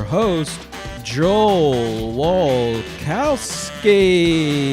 host, Joel Walkowski.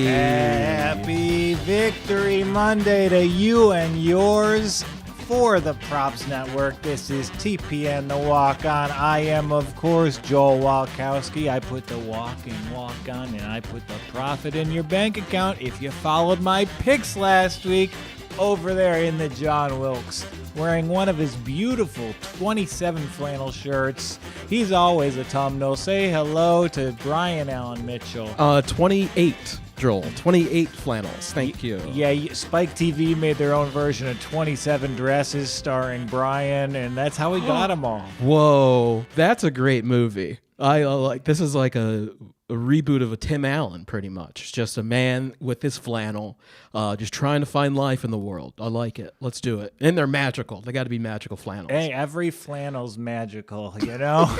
Happy Victory Monday to you and yours. For the Props Network, this is TPN The Walk On. I am, of course, Joel Walkowski. I put the walk in walk on, and I put the profit in your bank account. If you followed my picks last week, over there in the John Wilkes, wearing one of his beautiful 27 flannel shirts. He's always a thumbnail. Say hello to Brian Allen Mitchell. 28, Joel. 28 flannels. Thank you. Yeah, Spike TV made their own version of 27 dresses starring Brian, and that's how he got them all. Whoa, that's a great movie. I like. This is like a reboot of a Tim Allen, pretty much. It's just a man with his flannel, just trying to find life in the world. I like it. Let's do it. And they're magical. They got to be magical flannels. Hey, every flannel's magical, you know?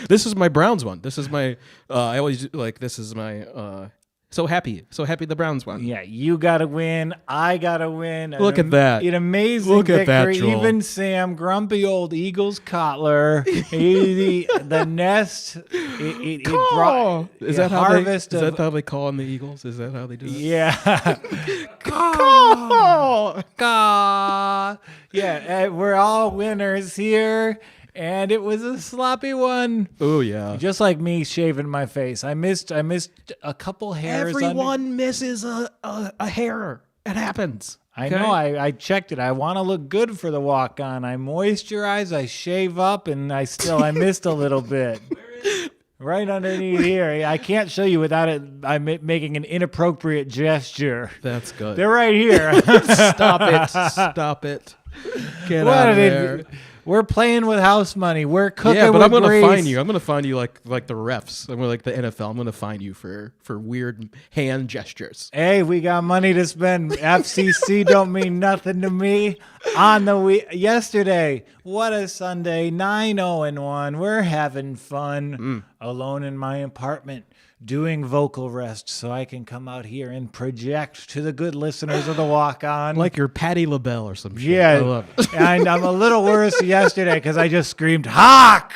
This is my Browns one. This is my, I always like, this is my, so happy the Browns one. Yeah, you got to win. I got to win. Look at that. An amazing Look victory. at that, Joel. Even Sam, grumpy old Eagles Cottler, the nest, it brought is that harvest how they call in the Eagles? Is that how they do it? Yeah. Yeah, we're all winners here. And it was a sloppy one. Oh, yeah. Just like me shaving my face. I missed a couple hairs. Everyone misses a hair. It happens. I know. I checked it. I want to look good for the walk on. I moisturize, I shave up, and I missed a little bit. Right underneath here. I can't show you without it. I'm making an inappropriate gesture. That's good. They're right here. Stop it. Stop it. Get out of there. We're playing with house money. We're cooking. Yeah, but I'm going to fine you. I'm going to fine you like the refs. I'm like the NFL. I'm going to fine you for weird hand gestures. Hey, we got money to spend. FCC don't mean nothing to me. Yesterday, what a Sunday. 9-0-1. We're having fun. Alone in my apartment, doing vocal rest so I can come out here and project to the good listeners of the Walk On. Like you're Patti LaBelle or some shit. Yeah, I love it. And I'm a little worse yesterday because I just screamed, Hawk!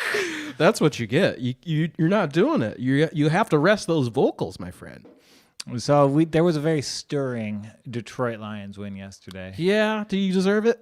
That's what you get. You're not doing it. You have to rest those vocals, my friend. So there was a very stirring Detroit Lions win yesterday. Yeah, do you deserve it?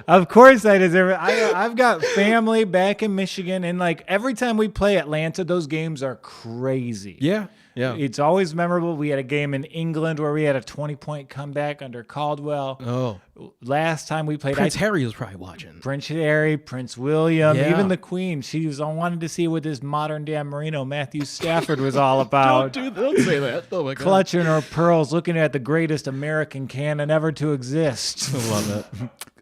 Of course I deserve it. I've got family back in Michigan, and like every time we play Atlanta, those games are crazy. Yeah. It's always memorable. We had a game in England where we had a 20-point comeback under Caldwell. Oh. Last time we played... Prince Harry was probably watching. Prince Harry, Prince William, Yeah. even the Queen. She wanted to see what this modern Dan Marino, Matthew Stafford was all about. Don't say that. Oh, my God. Clutching her pearls, looking at the greatest American cannon ever to exist. I love it.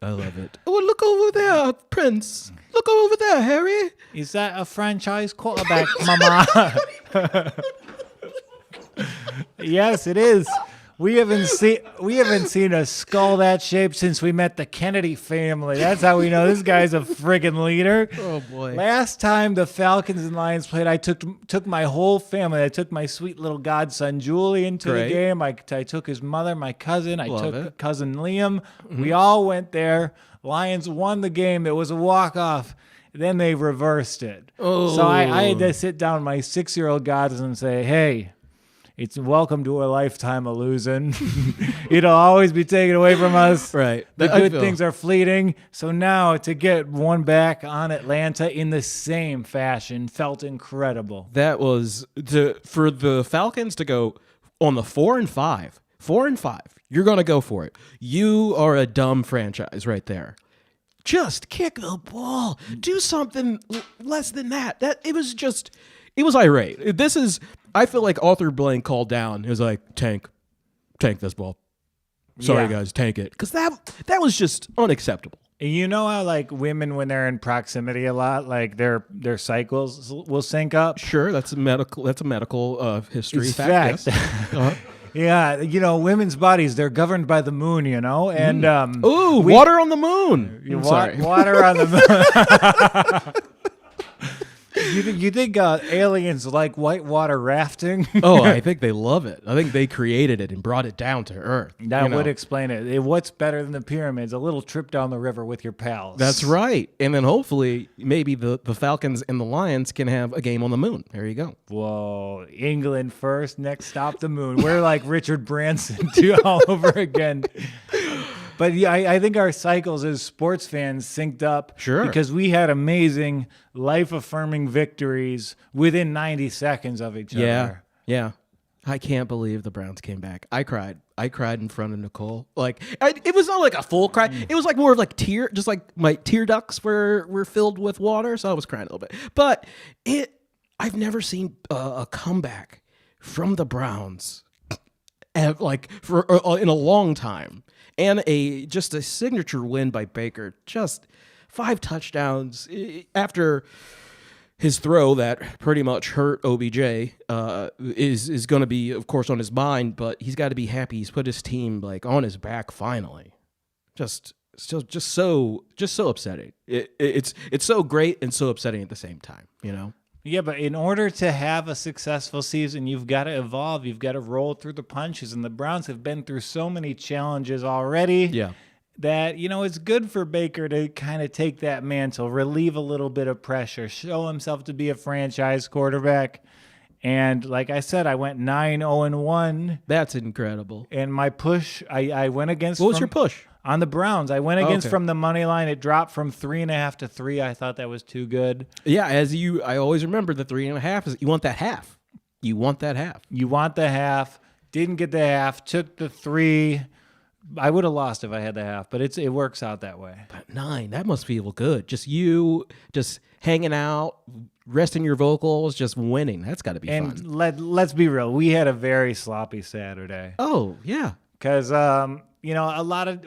I love it. Oh, look over there, Prince. Look over there, Harry. Is that a franchise quarterback, Mama? Yes, it is. We haven't seen a skull that shape since we met the Kennedy family. That's how we know this guy's a friggin' leader. Oh boy! Last time the Falcons and Lions played, I took my whole family. I took my sweet little godson Julian to the game. I took his mother, my cousin. I took cousin Liam. Mm-hmm. We all went there. Lions won the game. It was a walk-off. Then they reversed it. Oh. So I had to sit down my 6-year-old godson and say, hey, it's welcome to a lifetime of losing. It'll always be taken away from us. Right. The good things are fleeting. So now to get one back on Atlanta in the same fashion felt incredible. That was for the Falcons to go on the 4-5. 4-5. You're going to go for it. You are a dumb franchise right there. Just kick the ball. Do something less than that. It was irate. I feel like Arthur Blank called down. He was like, tank this ball. Sorry, guys, tank it. Because that was just unacceptable. You know how like women, when they're in proximity a lot, like their cycles will sync up? Sure, that's a medical history It's fact. fact. Yes. Uh-huh. Yeah, women's bodies, they're governed by the moon, and water on the moon. Water on the moon. You think aliens like whitewater rafting? Oh, I think they love it. I think they created it and brought it down to Earth. That would explain it. What's better than the pyramids? A little trip down the river with your pals. That's right. And then hopefully maybe the Falcons and the Lions can have a game on the moon. There you go. Whoa, England first, next stop the moon. We're like Richard Branson all over again. But yeah, I think our cycles as sports fans synced up. Sure. Because we had amazing, life-affirming victories within 90 seconds of each other. Yeah. I can't believe the Browns came back. I cried in front of Nicole. Like it was not like a full cry. It was like more of like just like my tear ducts were filled with water, so I was crying a little bit. But I've never seen a comeback from the Browns in a long time. And just a signature win by Baker. Just 5 touchdowns after his throw that pretty much hurt OBJ is going to be, of course, on his mind. But he's got to be happy he's put his team like on his back finally. Just so upsetting. It's so great and so upsetting at the same time. You know. Yeah, but in order to have a successful season, you've got to evolve. You've got to roll through the punches. And the Browns have been through so many challenges already that, it's good for Baker to kind of take that mantle, relieve a little bit of pressure, show himself to be a franchise quarterback. And like I said, I went 9-0-1. That's incredible. And my push, I went against... What was your push? On the Browns. I went against from the money line. It dropped from 3.5 to 3. I thought that was too good. Yeah, I always remember the 3.5 is you want that half. You want that half. You want the half. Didn't get the half. Took the 3. I would have lost if I had the half, but it works out that way. But 9, that must feel good. Just hanging out, resting your vocals, just winning. That's got to be fun. And let's be real. We had a very sloppy Saturday. Oh, yeah. Because a lot of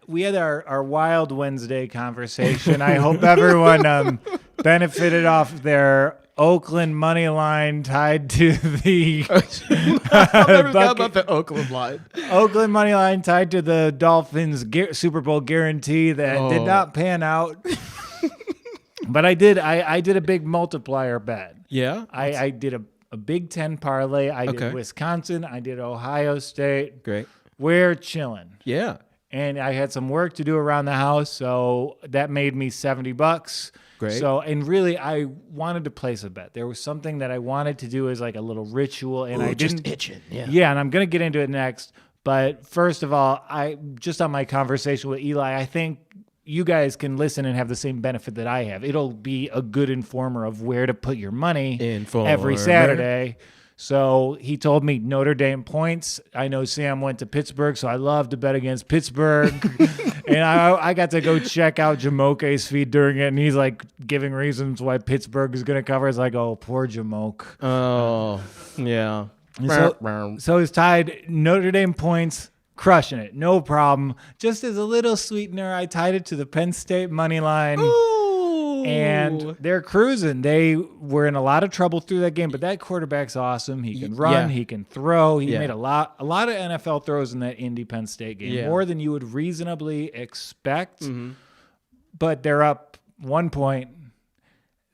we had our Wild Wednesday conversation. I hope everyone benefited off their Oakland money line tied to the. I never forgot about the Oakland line. Oakland money line tied to the Dolphins Super Bowl guarantee that did not pan out. But I did a big multiplier bet. Yeah, I did a Big Ten parlay. I did Wisconsin. I did Ohio State. Great. We're chilling. Yeah. And I had some work to do around the house, so that made me $70. Great. So, and really, I wanted to place a bet. There was something that I wanted to do as like a little ritual, and I didn't. Just itching. Yeah. Yeah, and I'm going to get into it next. But first of all, just on my conversation with Eli, I think you guys can listen and have the same benefit that I have. It'll be a good informer of where to put your money every Saturday. So he told me Notre Dame points. I know Sam went to Pittsburgh, so I love to bet against Pittsburgh. And I got to go check out Jamoke's feed during it, and he's like giving reasons why Pittsburgh is going to cover. It's like, oh, poor Jamoke. Oh, yeah. So it's tied Notre Dame points, crushing it, no problem. Just as a little sweetener, I tied it to the Penn State money line. Ooh. And they're cruising. They were in a lot of trouble through that game, but that quarterback's awesome. He can run, he can throw. He made a lot of NFL throws in that Indy Penn State game, more than you would reasonably expect. Mm-hmm. But they're up 1 point.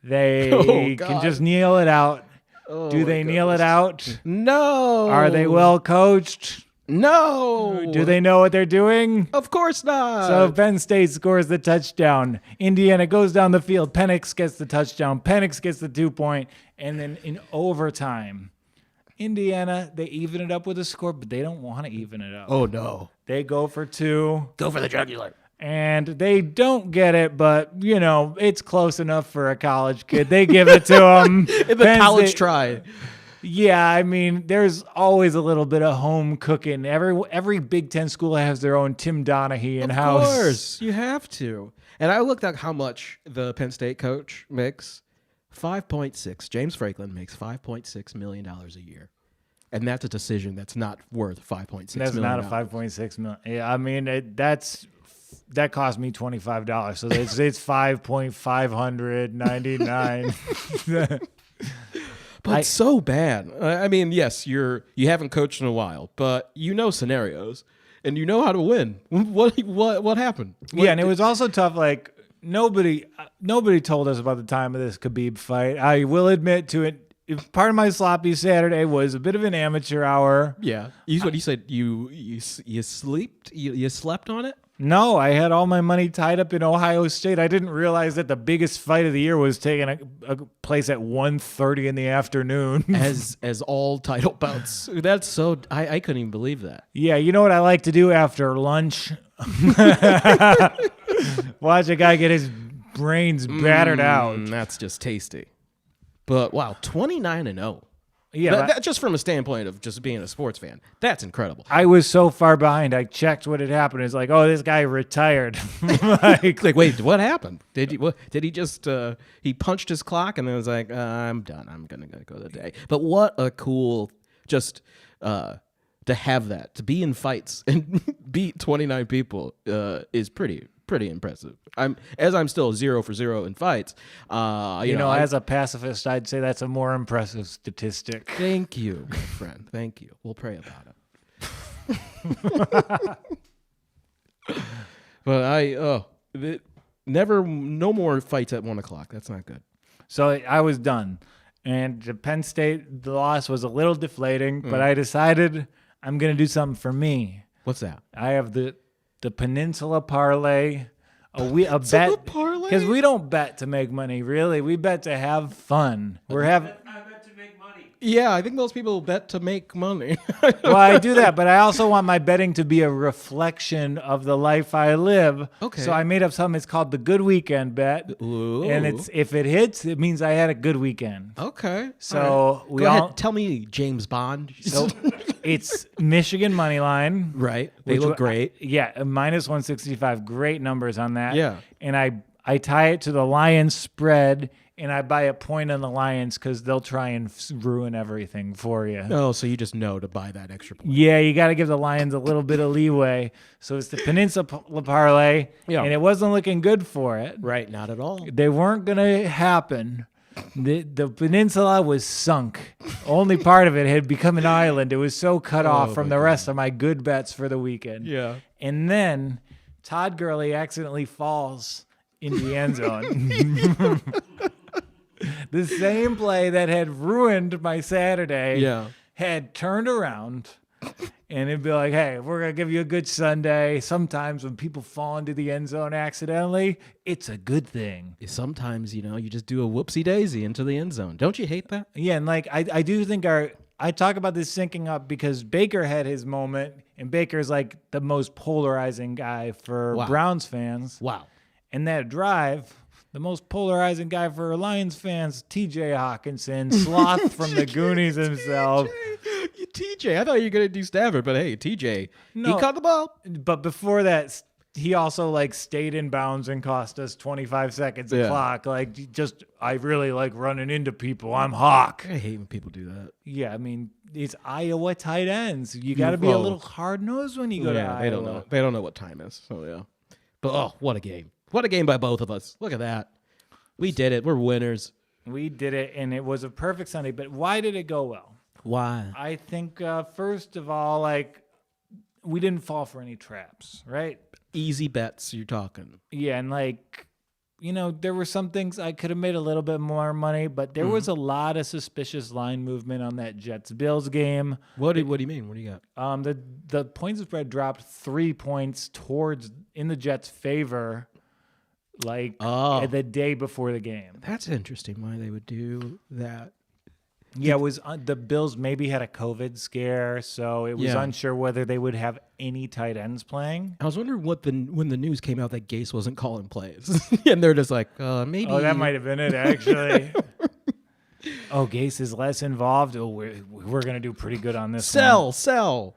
They can just kneel it out. Oh, do they kneel it out? No. Are they well coached? No. Do they know what they're doing? Of course not. So Penn State scores the touchdown. Indiana goes down the field. Penix gets the touchdown. Penix gets the 2 point. And then in overtime, Indiana, they even it up with a score, but they don't want to even it up. Oh, no. They go for 2. Go for the jugular. And they don't get it, but, it's close enough for a college kid. They give it to them. The college try. Yeah, I mean, there's always a little bit of home cooking. Every Big Ten school has their own Tim Donaghy in-house. Of course, you have to. And I looked up how much the Penn State coach makes. 5.6. James Franklin makes $5.6 million a year. And that's a decision that's not worth $5.6 million. That's not a $5.6 million. Yeah, I mean, that cost me $25. So it's $5.599. But so bad. I mean, yes, you haven't coached in a while, but you know scenarios and you know how to win. What happened? And it was also tough. Like nobody told us about the time of this Khabib fight. I will admit to it. Part of my sloppy Saturday was a bit of an amateur hour. Yeah. What you said? You slept on it? No, I had all my money tied up in Ohio State. I didn't realize that the biggest fight of the year was taking a place at 1:30 in the afternoon. as all title bouts. That's so. I couldn't even believe that. Yeah, you know what I like to do after lunch? Watch a guy get his brains battered out. That's just tasty. But wow, 29-0. Yeah, that just from a standpoint of just being a sports fan, that's incredible. I was so far behind. I checked what had happened. It's like, oh, this guy retired. like, wait, what happened? Did he just he punched his clock and then was like, I'm done. I'm gonna go the day. But what a cool just to have that, to be in fights and beat 29 people is pretty impressive. I'm still 0 for 0 in fights. As a pacifist, I'd say that's a more impressive statistic. Thank you, my friend. Thank you. We'll pray about it. But no more fights at 1 o'clock. That's not good. So I was done. And the Penn State, the loss was a little deflating, but I decided I'm going to do something for me. What's that? I have the Peninsula Parlay. A bet, because we don't bet to make money, really. We bet to have fun. I bet to make money. Yeah, I think most people bet to make money. Well, I do that, but I also want my betting to be a reflection of the life I live. Okay. So I made up something. It's called the Good Weekend Bet. Ooh. And if it hits, it means I had a good weekend. Okay. So right. Go ahead. Tell me James Bond. So it's Michigan money line. Right. They look great. Yeah, minus 165. Great numbers on that. Yeah. And I tie it to the Lions spread, and I buy a point on the Lions because they'll try and ruin everything for you. Oh, so you just know to buy that extra point. Yeah, you got to give the Lions a little bit of leeway. So it's the Peninsula Parlay, and it wasn't looking good for it. Right, not at all. They weren't going to happen. The peninsula was sunk. Only part of it had become an island. It was so cut off from the rest of my good bets for the weekend. Yeah. And then Todd Gurley accidentally falls in the end zone. The same play that had ruined my Saturday had turned around. And it'd be like, hey, we're going to give you a good Sunday. Sometimes when people fall into the end zone accidentally, it's a good thing. Sometimes, you just do a whoopsie daisy into the end zone. Don't you hate that? Yeah, and I do think I talk about this syncing up because Baker had his moment, and Baker's like the most polarizing guy for Browns fans. Wow. And that drive, the most polarizing guy for Lions fans, TJ Hawkinson, sloth from the Goonies himself. TJ, I thought you were going to do Stafford, but hey, TJ, he caught the ball. But before that, he also stayed in bounds and cost us 25 seconds of clock. I really like running into people. I'm Hawk. I hate when people do that. Yeah, I mean, it's Iowa tight ends. You got to be a little hard-nosed when you go to Iowa. They don't know what time is. So, yeah. But, what a game. What a game by both of us. Look at that. We did it. We're winners. We did it, and it was a perfect Sunday. But why did it go well? Why? I think, first of all, we didn't fall for any traps, right? Easy bets, you're talking. Yeah, and there were some things I could have made a little bit more money, but there was a lot of suspicious line movement on that Jets-Bills game. What do you mean? What do you got? The points spread dropped 3 points in the Jets' favor, the day before the game. That's interesting why they would do that. Yeah, it was the Bills maybe had a COVID scare, so it was unsure whether they would have any tight ends playing. I was wondering when the news came out that Gase wasn't calling plays, and they're just like, maybe. Oh, that might have been it, actually. Gase is less involved. Oh, we're gonna do pretty good on this. Sell. So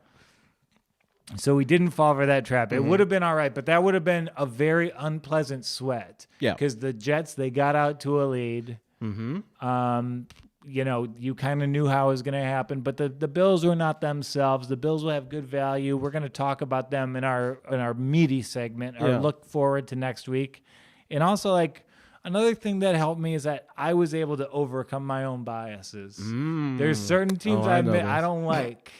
we didn't fall for that trap. It would have been all right, but that would have been a very unpleasant sweat. Yeah, because the Jets, they got out to a lead. Mm-hmm. You kind of knew how it was going to happen, but the Bills were not themselves. The Bills will have good value. We're going to talk about them in our meaty segment, or look forward to next week. And also, another thing that helped me is that I was able to overcome my own biases. There's certain teams I don't like.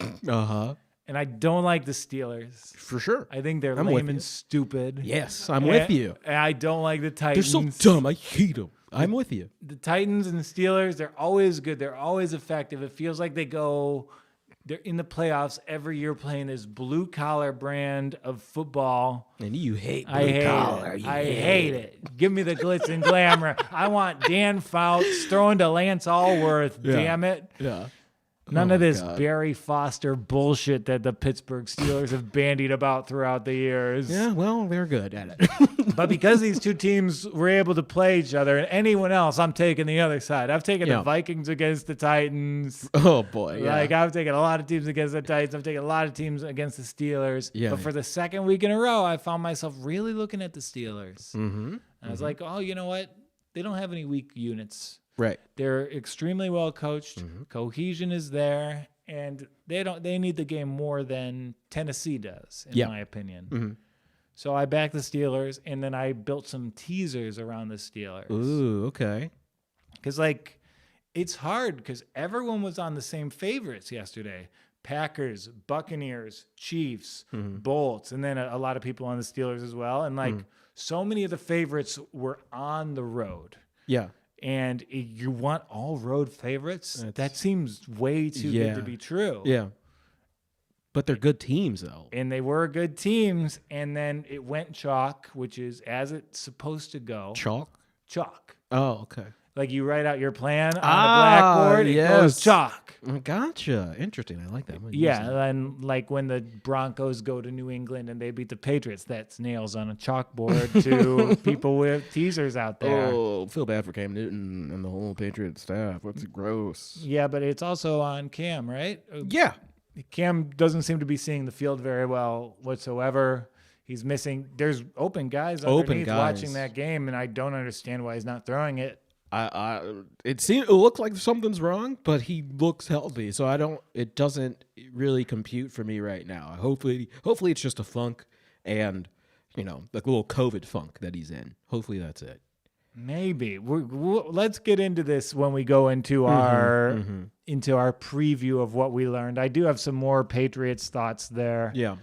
And I don't like the Steelers. For sure. I think they're I'm with lame you. and stupid. Yes, I'm with you. And I don't like the They're Titans. so dumb. I hate them. I'm with you. The Titans and the Steelers, they're always good. They're always effective. It feels like they're in the playoffs every year playing this blue-collar brand of football. And you hate I hate collar. it. I hate it. Give me the glitz and glamour. I want Dan Fouts throwing to Lance Allworth. Yeah. Damn it. Yeah. None Oh of my this God. Barry Foster bullshit that the Pittsburgh Steelers have bandied about throughout the years. Yeah, well, they're good at it. But because these two teams were able to play each other, and anyone else, I'm taking the other side. I've taken Yeah. the Vikings against the Titans. Oh, boy. Yeah. Like, I've taken a lot of teams against the Titans. I've taken a lot of teams against the Steelers. Yeah. But for the second week in a row, I found myself really looking at the Steelers. Mm-hmm. And I was like, oh, you know what? They don't have any weak units. Right. They're extremely well coached. Cohesion is there. And they need the game more than Tennessee does, in my opinion. So I backed the Steelers, and then I built some teasers around the Steelers. Ooh, okay. Because, like, it's hard because everyone was on the same favorites yesterday. Packers, Buccaneers, Chiefs, Bolts, and then a lot of people on the Steelers as well. And, like, so many of the favorites were on the road. Yeah. And you want all road favorites? That seems way too good to be true. Yeah. But they're good teams, though. And they were good teams. And then it went chalk, which is as it's supposed to go. Chalk? Chalk. Oh, okay. Like you write out your plan on the blackboard, it goes chalk. Gotcha. Interesting. I like that. Yeah, and like when the Broncos go to New England and they beat the Patriots, that's nails on a chalkboard to people with teasers out there. Oh, feel bad for Cam Newton and the whole Patriot staff. What's gross? Yeah, but it's also on Cam, right? Yeah. Cam doesn't seem to be seeing the field very well whatsoever. He's missing. There's open guys underneath watching that game, and I don't understand why he's not throwing it. It looks like something's wrong, but he looks healthy, so it doesn't really compute for me right now. Hopefully it's just a funk, and like a little COVID funk that he's in. Hopefully that's it. Maybe let's get into this when we go into our preview of what we learned. I do have some more Patriots thoughts there. Yeah.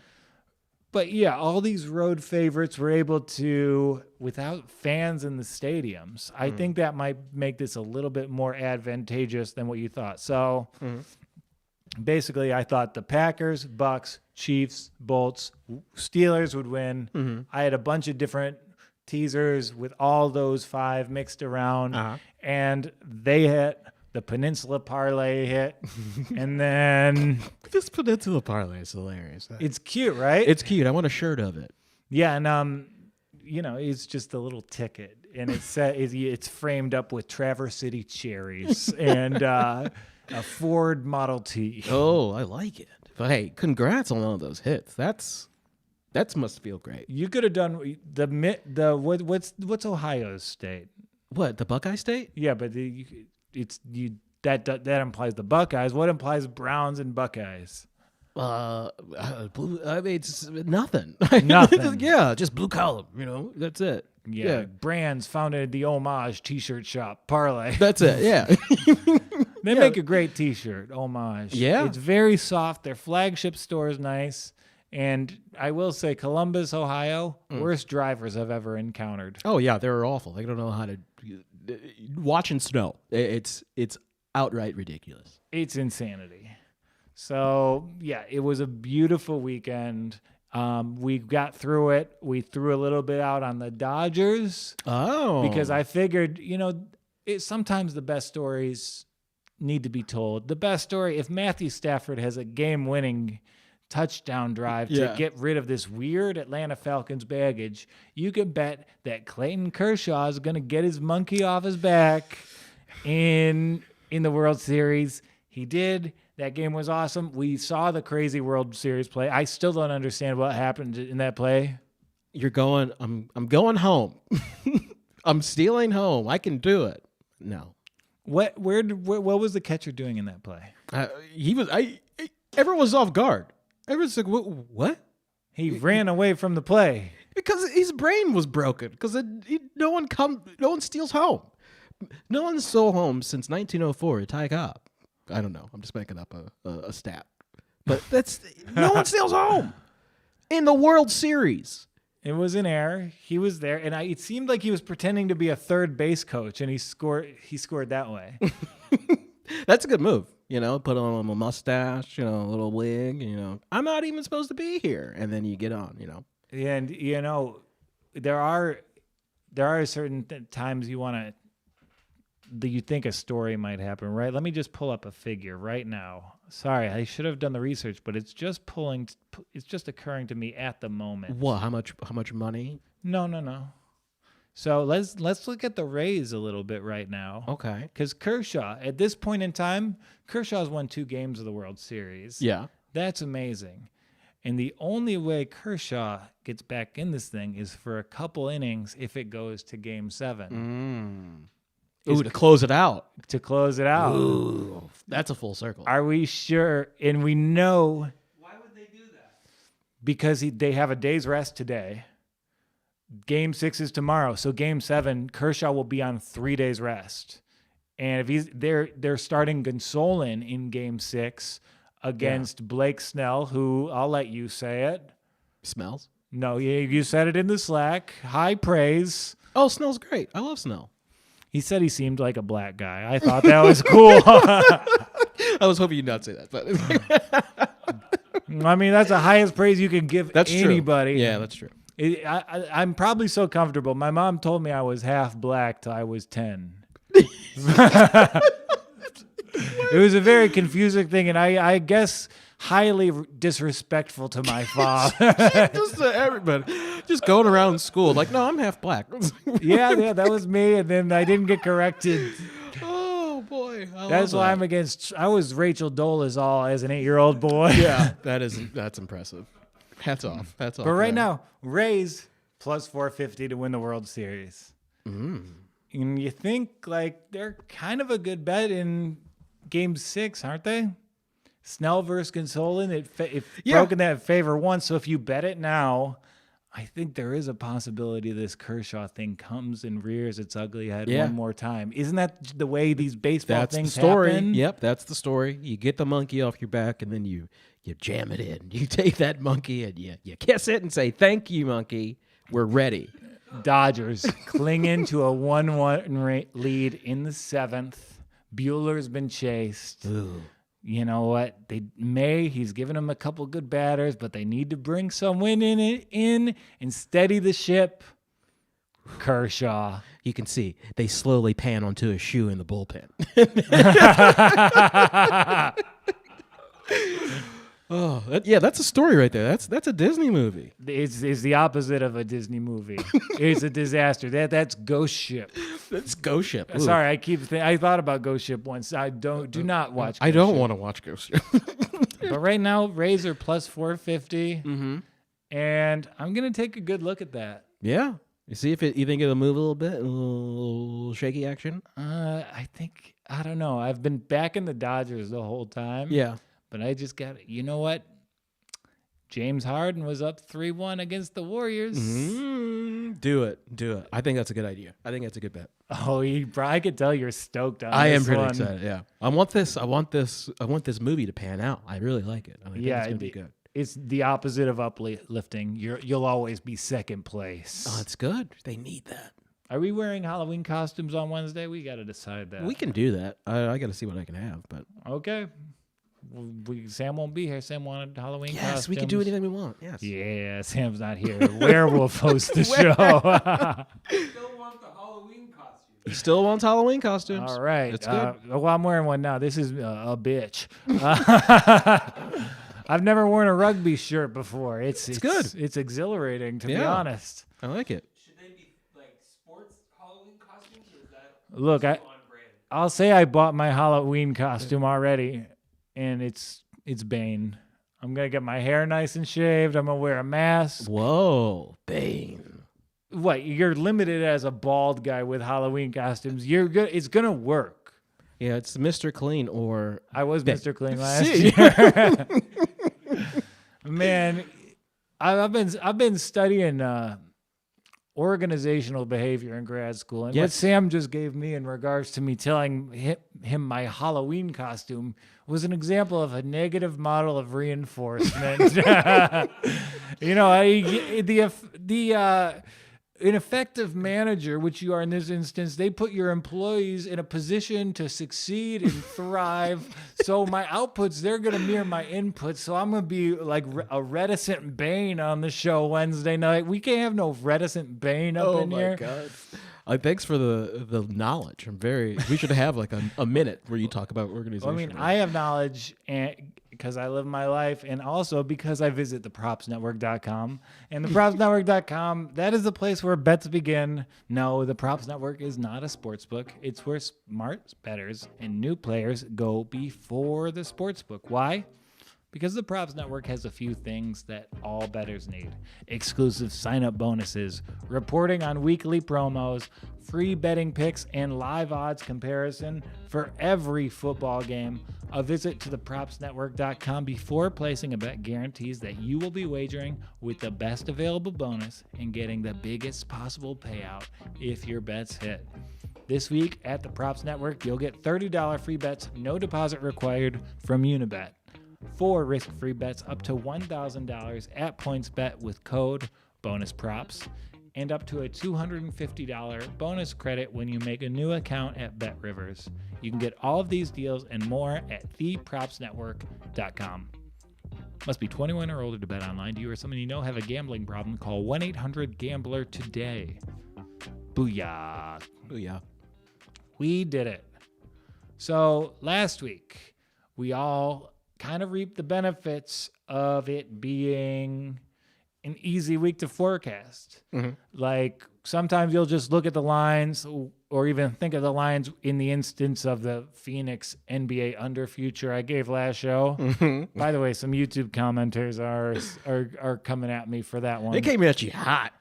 But yeah, all these road favorites were able to, without fans in the stadiums, I think that might make this a little bit more advantageous than what you thought. So basically, I thought the Packers, Bucks, Chiefs, Bolts, Steelers would win. I had a bunch of different teasers with all those five mixed around, and they hit. The Peninsula Parlay hit, and then This Peninsula Parlay is hilarious. it's cute, right? It's cute. I want a shirt of it. Yeah, and it's just a little ticket, and it's framed up with Traverse City cherries and a Ford Model T. Oh, I like it. But hey, congrats on all those hits. That must feel great. You could have done what's Ohio's state? What, the Buckeye State? Yeah, but that implies the Buckeyes. What implies Browns and Buckeyes? Blue. I mean, it's nothing. Nothing. Yeah, just blue collar. That's it. Yeah, Brands founded the Homage T-shirt shop Parlay. That's it. Yeah. They make a great T-shirt, Homage. Yeah. It's very soft. Their flagship store is nice. And I will say, Columbus, Ohio, worst drivers I've ever encountered. Oh yeah, they're awful. They don't know how to watching snow. It's outright ridiculous. It's insanity. So yeah, it was a beautiful weekend. We got through it. We threw a little bit out on the Dodgers. Oh, Because I figured, sometimes the best stories need to be told. The best story, if Matthew Stafford has a game-winning touchdown drive to get rid of this weird Atlanta Falcons baggage, you can bet that Clayton Kershaw is going to get his monkey off his back in the World Series. He did. That game was awesome. We saw the crazy World Series play. I still don't understand what happened in that play. You're going. I'm going home. I'm stealing home. I can do it. No. What was the catcher doing in that play? Everyone was off guard. Everyone's like, what? He ran away from the play. Because his brain was broken. Because no one steals home. No one stole home since 1904 at Ty Cobb. I don't know. I'm just making up a stat. But that's no one steals home in the World Series. It was in air. He was there, and it seemed like he was pretending to be a third base coach, and he scored that way. That's a good move. Put on a mustache, a little wig, I'm not even supposed to be here. And then you get on, And, there are certain times you think a story might happen, right? Let me just pull up a figure right now. Sorry, I should have done the research, but it's just occurring to me at the moment. What? How much money? No. So let's look at the Rays a little bit right now. Okay. Because Kershaw, at this point in time, Kershaw's won 2 games of the World Series. Yeah. That's amazing. And the only way Kershaw gets back in this thing is for a couple innings if it goes to Game 7. Ooh, to close it out. To close it out. Ooh, that's a full circle. Are we sure? And we know Why would they do that? because they have a day's rest today. Game 6 is tomorrow. So Game 7, Kershaw will be on 3 days rest. And if they're starting Gonsolin in Game 6 against Blake Snell, who I'll let you say it. Smells? No, you said it in the Slack. High praise. Oh, Snell's great. I love Snell. He said he seemed like a black guy. I thought that was cool. I was hoping you'd not say that, but I mean, that's the highest praise you can give anybody. True. Yeah, that's true. I'm probably so comfortable. My mom told me I was half black till I was 10. It was a very confusing thing, and I guess highly disrespectful to my father. Just to everybody. Just going around school like, no, I'm half black. yeah, that was me, and then I didn't get corrected. Oh, boy. That's why I'm against. I was Rachel Dolezal as an 8-year-old boy. Yeah, that's impressive. Hats off. Hats off. But right now, Rays plus 450 to win the World Series. And you think like they're kind of a good bet in Game 6, aren't they? Snell versus Gonsolin, it broken that favor once. So if you bet it now, I think there is a possibility this Kershaw thing comes and rears its ugly head one more time. Isn't that the way these baseball things happen? Yep, that's the story. You get the monkey off your back, and then you jam it in. You take that monkey and you kiss it and say, "Thank you, monkey. We're ready." Dodgers clinging to a 1-1 lead in the 7th. Bueller's been chased. Ooh. You know what? He's given them a couple good batters, but they need to bring some wind in and steady the ship. Kershaw. You can see they slowly pan onto a shoe in the bullpen. That's a story right there. That's a Disney movie. It's the opposite of a Disney movie. It's a disaster. That's Ghost Ship. That's Ghost Ship. Ooh. Sorry, I thought about Ghost Ship once. Do not watch. I don't want to watch Ghost Ship. But right now, Rays are plus 450, and I'm gonna take a good look at that. Yeah, you see if you think it'll move a little bit, a little shaky action. I don't know. I've been backing the Dodgers the whole time. Yeah. But I just you know what? James Harden was up 3-1 against the Warriors. Do it. I think that's a good idea. I think that's a good bet. Oh, I could tell you're stoked on this I am pretty one. excited, yeah. I want this movie to pan out. I really like it. I think it's going to be good. It's the opposite of uplifting. You'll always be second place. Oh, it's good. They need that. Are we wearing Halloween costumes on Wednesday? We got to decide that. We can do that. I got to see what I can have, but okay. Sam won't be here. Sam wanted Halloween costumes. Yes, we can do anything we want. Yes. Yeah, Sam's not here. Werewolf host the show. Still want the Halloween costume. He still wants Halloween costumes. All right. That's good. Well, I'm wearing one now. This is a bitch. I've never worn a rugby shirt before. It's good. It's exhilarating, to be honest. I like it. Should they be like sports Halloween costumes, or is that Look, on brand? I'll say I bought my Halloween costume already, and it's Bane. I'm gonna get my hair nice and shaved. I'm gonna wear a mask. Whoa, Bane. What? You're limited as a bald guy with Halloween costumes. You're good. It's gonna work. Yeah, it's Mr. Clean or I was Bane. Mr. Clean last year. Man, I've been studying organizational behavior in grad school. And what Yes. Sam just gave me in regards to me telling him my Halloween costume was an example of a negative model of reinforcement. An effective manager, which you are in this instance, they put your employees in a position to succeed and thrive. So my outputs, they're going to mirror my inputs. So I'm going to be like a reticent Bane on the show Wednesday night. We can't have no reticent Bane up in here. God. Thanks for the knowledge. We should have like a minute where you talk about organization. I mean, I have knowledge because I live my life, and also because I visit thepropsnetwork.com. And thepropsnetwork.com, that is the place where bets begin. No, the Props Network is not a sports book. It's where smart bettors and new players go before the sports book. Why? Because the Props Network has a few things that all bettors need. Exclusive sign-up bonuses, reporting on weekly promos, free betting picks, and live odds comparison for every football game. A visit to thepropsnetwork.com before placing a bet guarantees that you will be wagering with the best available bonus and getting the biggest possible payout if your bets hit. This week at the Props Network, you'll get $30 free bets, no deposit required from Unibet. 4 risk-free bets up to $1,000 at PointsBet with code BONUSPROPS, and up to a $250 bonus credit when you make a new account at BetRivers. You can get all of these deals and more at thepropsnetwork.com. Must be 21 or older to bet online. Do you or someone you know have a gambling problem? Call 1-800-GAMBLER today. Booyah. Booyah. We did it. So last week, we all kind of reaped the benefits of it being an easy week to forecast. Mm-hmm. Like sometimes you'll just look at the lines or even think of the lines in the instance of the Phoenix NBA under future I gave last show. Mm-hmm. By the way, some YouTube commenters are coming at me for that one. They came at you hot.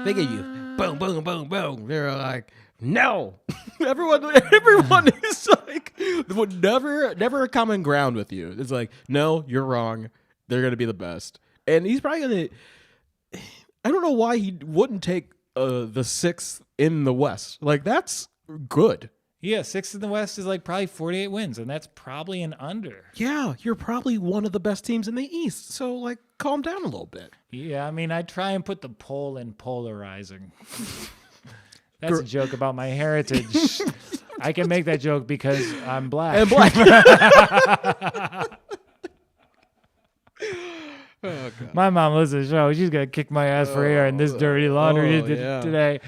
They gave you boom, boom, boom, boom. They're like, no. everyone is like, never a common ground with you. It's like, no, you're wrong. They're gonna be the best, and he's probably gonna. I don't know why he wouldn't take the 6th in the West. Like that's good. Yeah, 6th in the West is like probably 48 wins, and that's probably an under. Yeah, you're probably one of the best teams in the East. So like, calm down a little bit. Yeah, I mean, I try and put the poll in polarizing. That's a joke about my heritage. I can make that joke because I'm black. And black. Oh, God. My mom listens to the show. She's going to kick my ass for airing this dirty laundry today.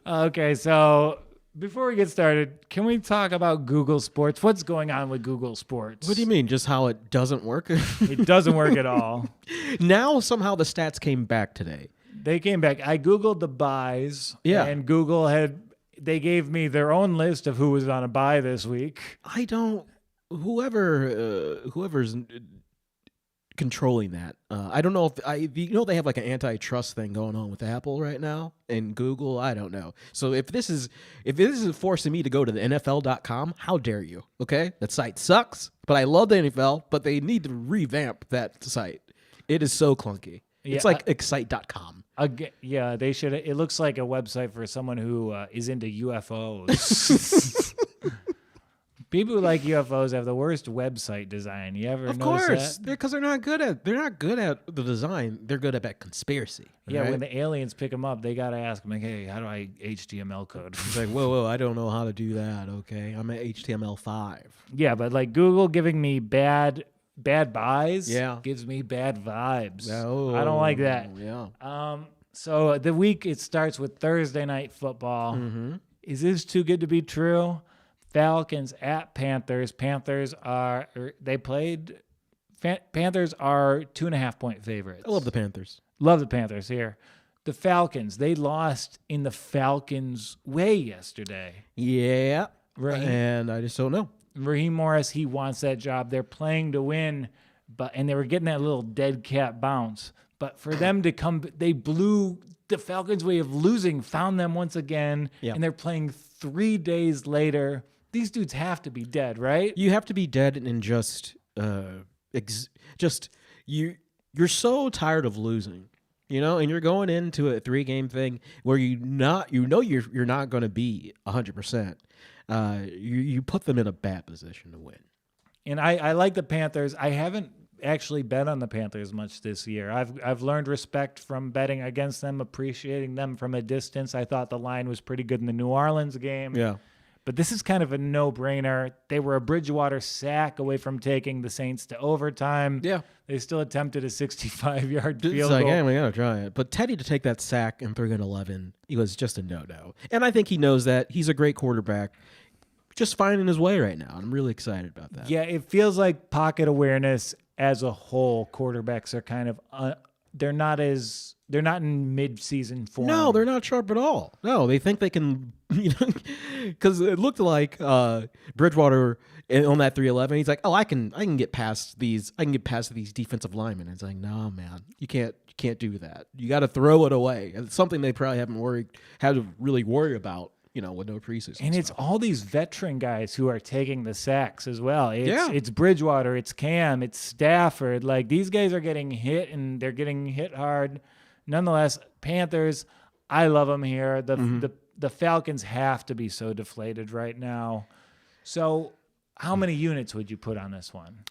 Okay, so before we get started, can we talk about Google Sports? What's going on with Google Sports? What do you mean? Just how it doesn't work? It doesn't work at all. Now somehow the stats came back today. They came back. I Googled the buys. Yeah. And Google they gave me their own list of who was on a buy this week. Whoever's controlling that. I don't know if they have like an antitrust thing going on with Apple right now and Google. I don't know. So if this is forcing me to go to the NFL.com, how dare you? Okay, that site sucks, but I love the NFL. But they need to revamp that site. It is so clunky. Yeah, it's like excite.com. Yeah, they should. It looks like a website for someone who is into UFOs. People who like UFOs have the worst website design. You ever Of notice course, that? because they're not good at the design. They're good at conspiracy. Yeah, right? when the aliens pick them up, they gotta ask them like, "Hey, how do I HTML code?" It's like, whoa, I don't know how to do that. Okay, I'm at HTML5. Yeah, but like Google giving me bad buys, gives me bad vibes. Oh, I don't like that. Yeah. So the week it starts with Thursday night football. Mm-hmm. Is this too good to be true? Falcons at Panthers. Panthers are 2.5 point favorites. I love the Panthers. Love the Panthers here. The Falcons, they lost in the Falcons' way yesterday. Yeah. Raheem, And I just don't know. Raheem Morris, he wants that job. They're playing to win, and they were getting that little dead cat bounce. But for them to come, they blew the Falcons' way of losing, found them once again, and they're playing 3 days later. These dudes have to be dead, right? You have to be dead and just you're so tired of losing and you're going into a 3-game thing where you're not going to be 100%. You put them in a bad position to win. And I like the Panthers. I haven't actually bet on the Panthers much this year. I've learned respect from betting against them, appreciating them from a distance. I thought the line was pretty good in the New Orleans game. Yeah. But this is kind of a no-brainer. They were a Bridgewater sack away from taking the Saints to overtime. Yeah. They still attempted a 65-yard It's field like, goal. yeah, we gotta try it. But Teddy to take that sack and 3 and 11, he was just a no-no. And I think he knows that. He's a great quarterback. Just finding his way right now. I'm really excited about that. Yeah, it feels like pocket awareness as a whole. Quarterbacks are kind of they're not in mid-season form. No, they're not sharp at all. No, they think they can, because it looked like Bridgewater on that 3-11. He's like, oh, I can get past these. I can get past these defensive linemen. It's like, no, man, you can't do that. You got to throw it away. It's something they probably haven't had to really worry about. With no preseason. And it's stuff. all these veteran guys who are taking the sacks as well. Yeah. It's Bridgewater, it's Cam, it's Stafford. Like, these guys are getting hit, and they're getting hit hard. Nonetheless, Panthers, I love them here. The Falcons have to be so deflated right now. So how many units would you put on this one?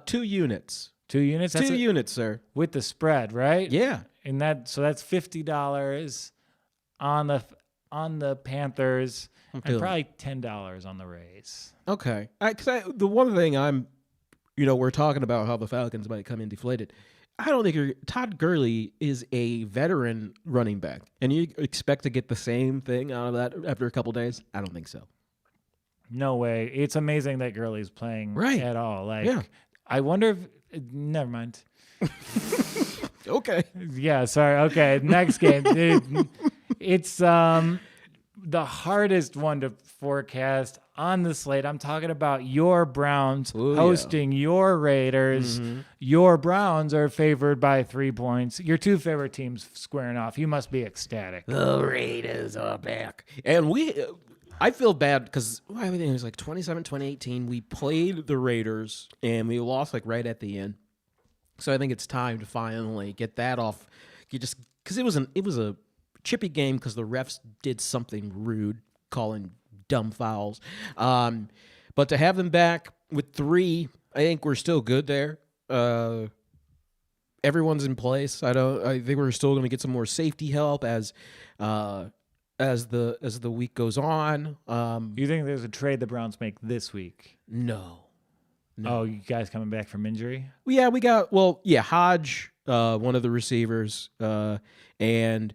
2 units. 2 units? 2 units, sir. With the spread, right? Yeah. And that's $50 on the Panthers, and probably $10 on the Rays. Okay. The one thing we're talking about how the Falcons might come in deflated. I don't think Todd Gurley is a veteran running back, and you expect to get the same thing out of that after a couple days? I don't think so. No way. It's amazing that Gurley's playing at all. I wonder if never mind. Okay. Yeah, sorry. Okay, next game. It's the hardest one to forecast on the slate. I'm talking about your Browns hosting your Raiders. Mm-hmm. Your Browns are favored by 3 points. Your 2 favorite teams squaring off. You must be ecstatic. The Raiders are back. And I feel bad because I think it was like 2018. We played the Raiders and we lost right at the end. So I think it's time to finally get that off. Because it was a chippy game because the refs did something rude, calling dumb fouls. But to have them back with 3, I think we're still good there. Everyone's in place. I think we're still going to get some more safety help as the week goes on. You think there's a trade the Browns make this week? No. Oh, you guys coming back from injury? Yeah, we got Hodge, one of the receivers, and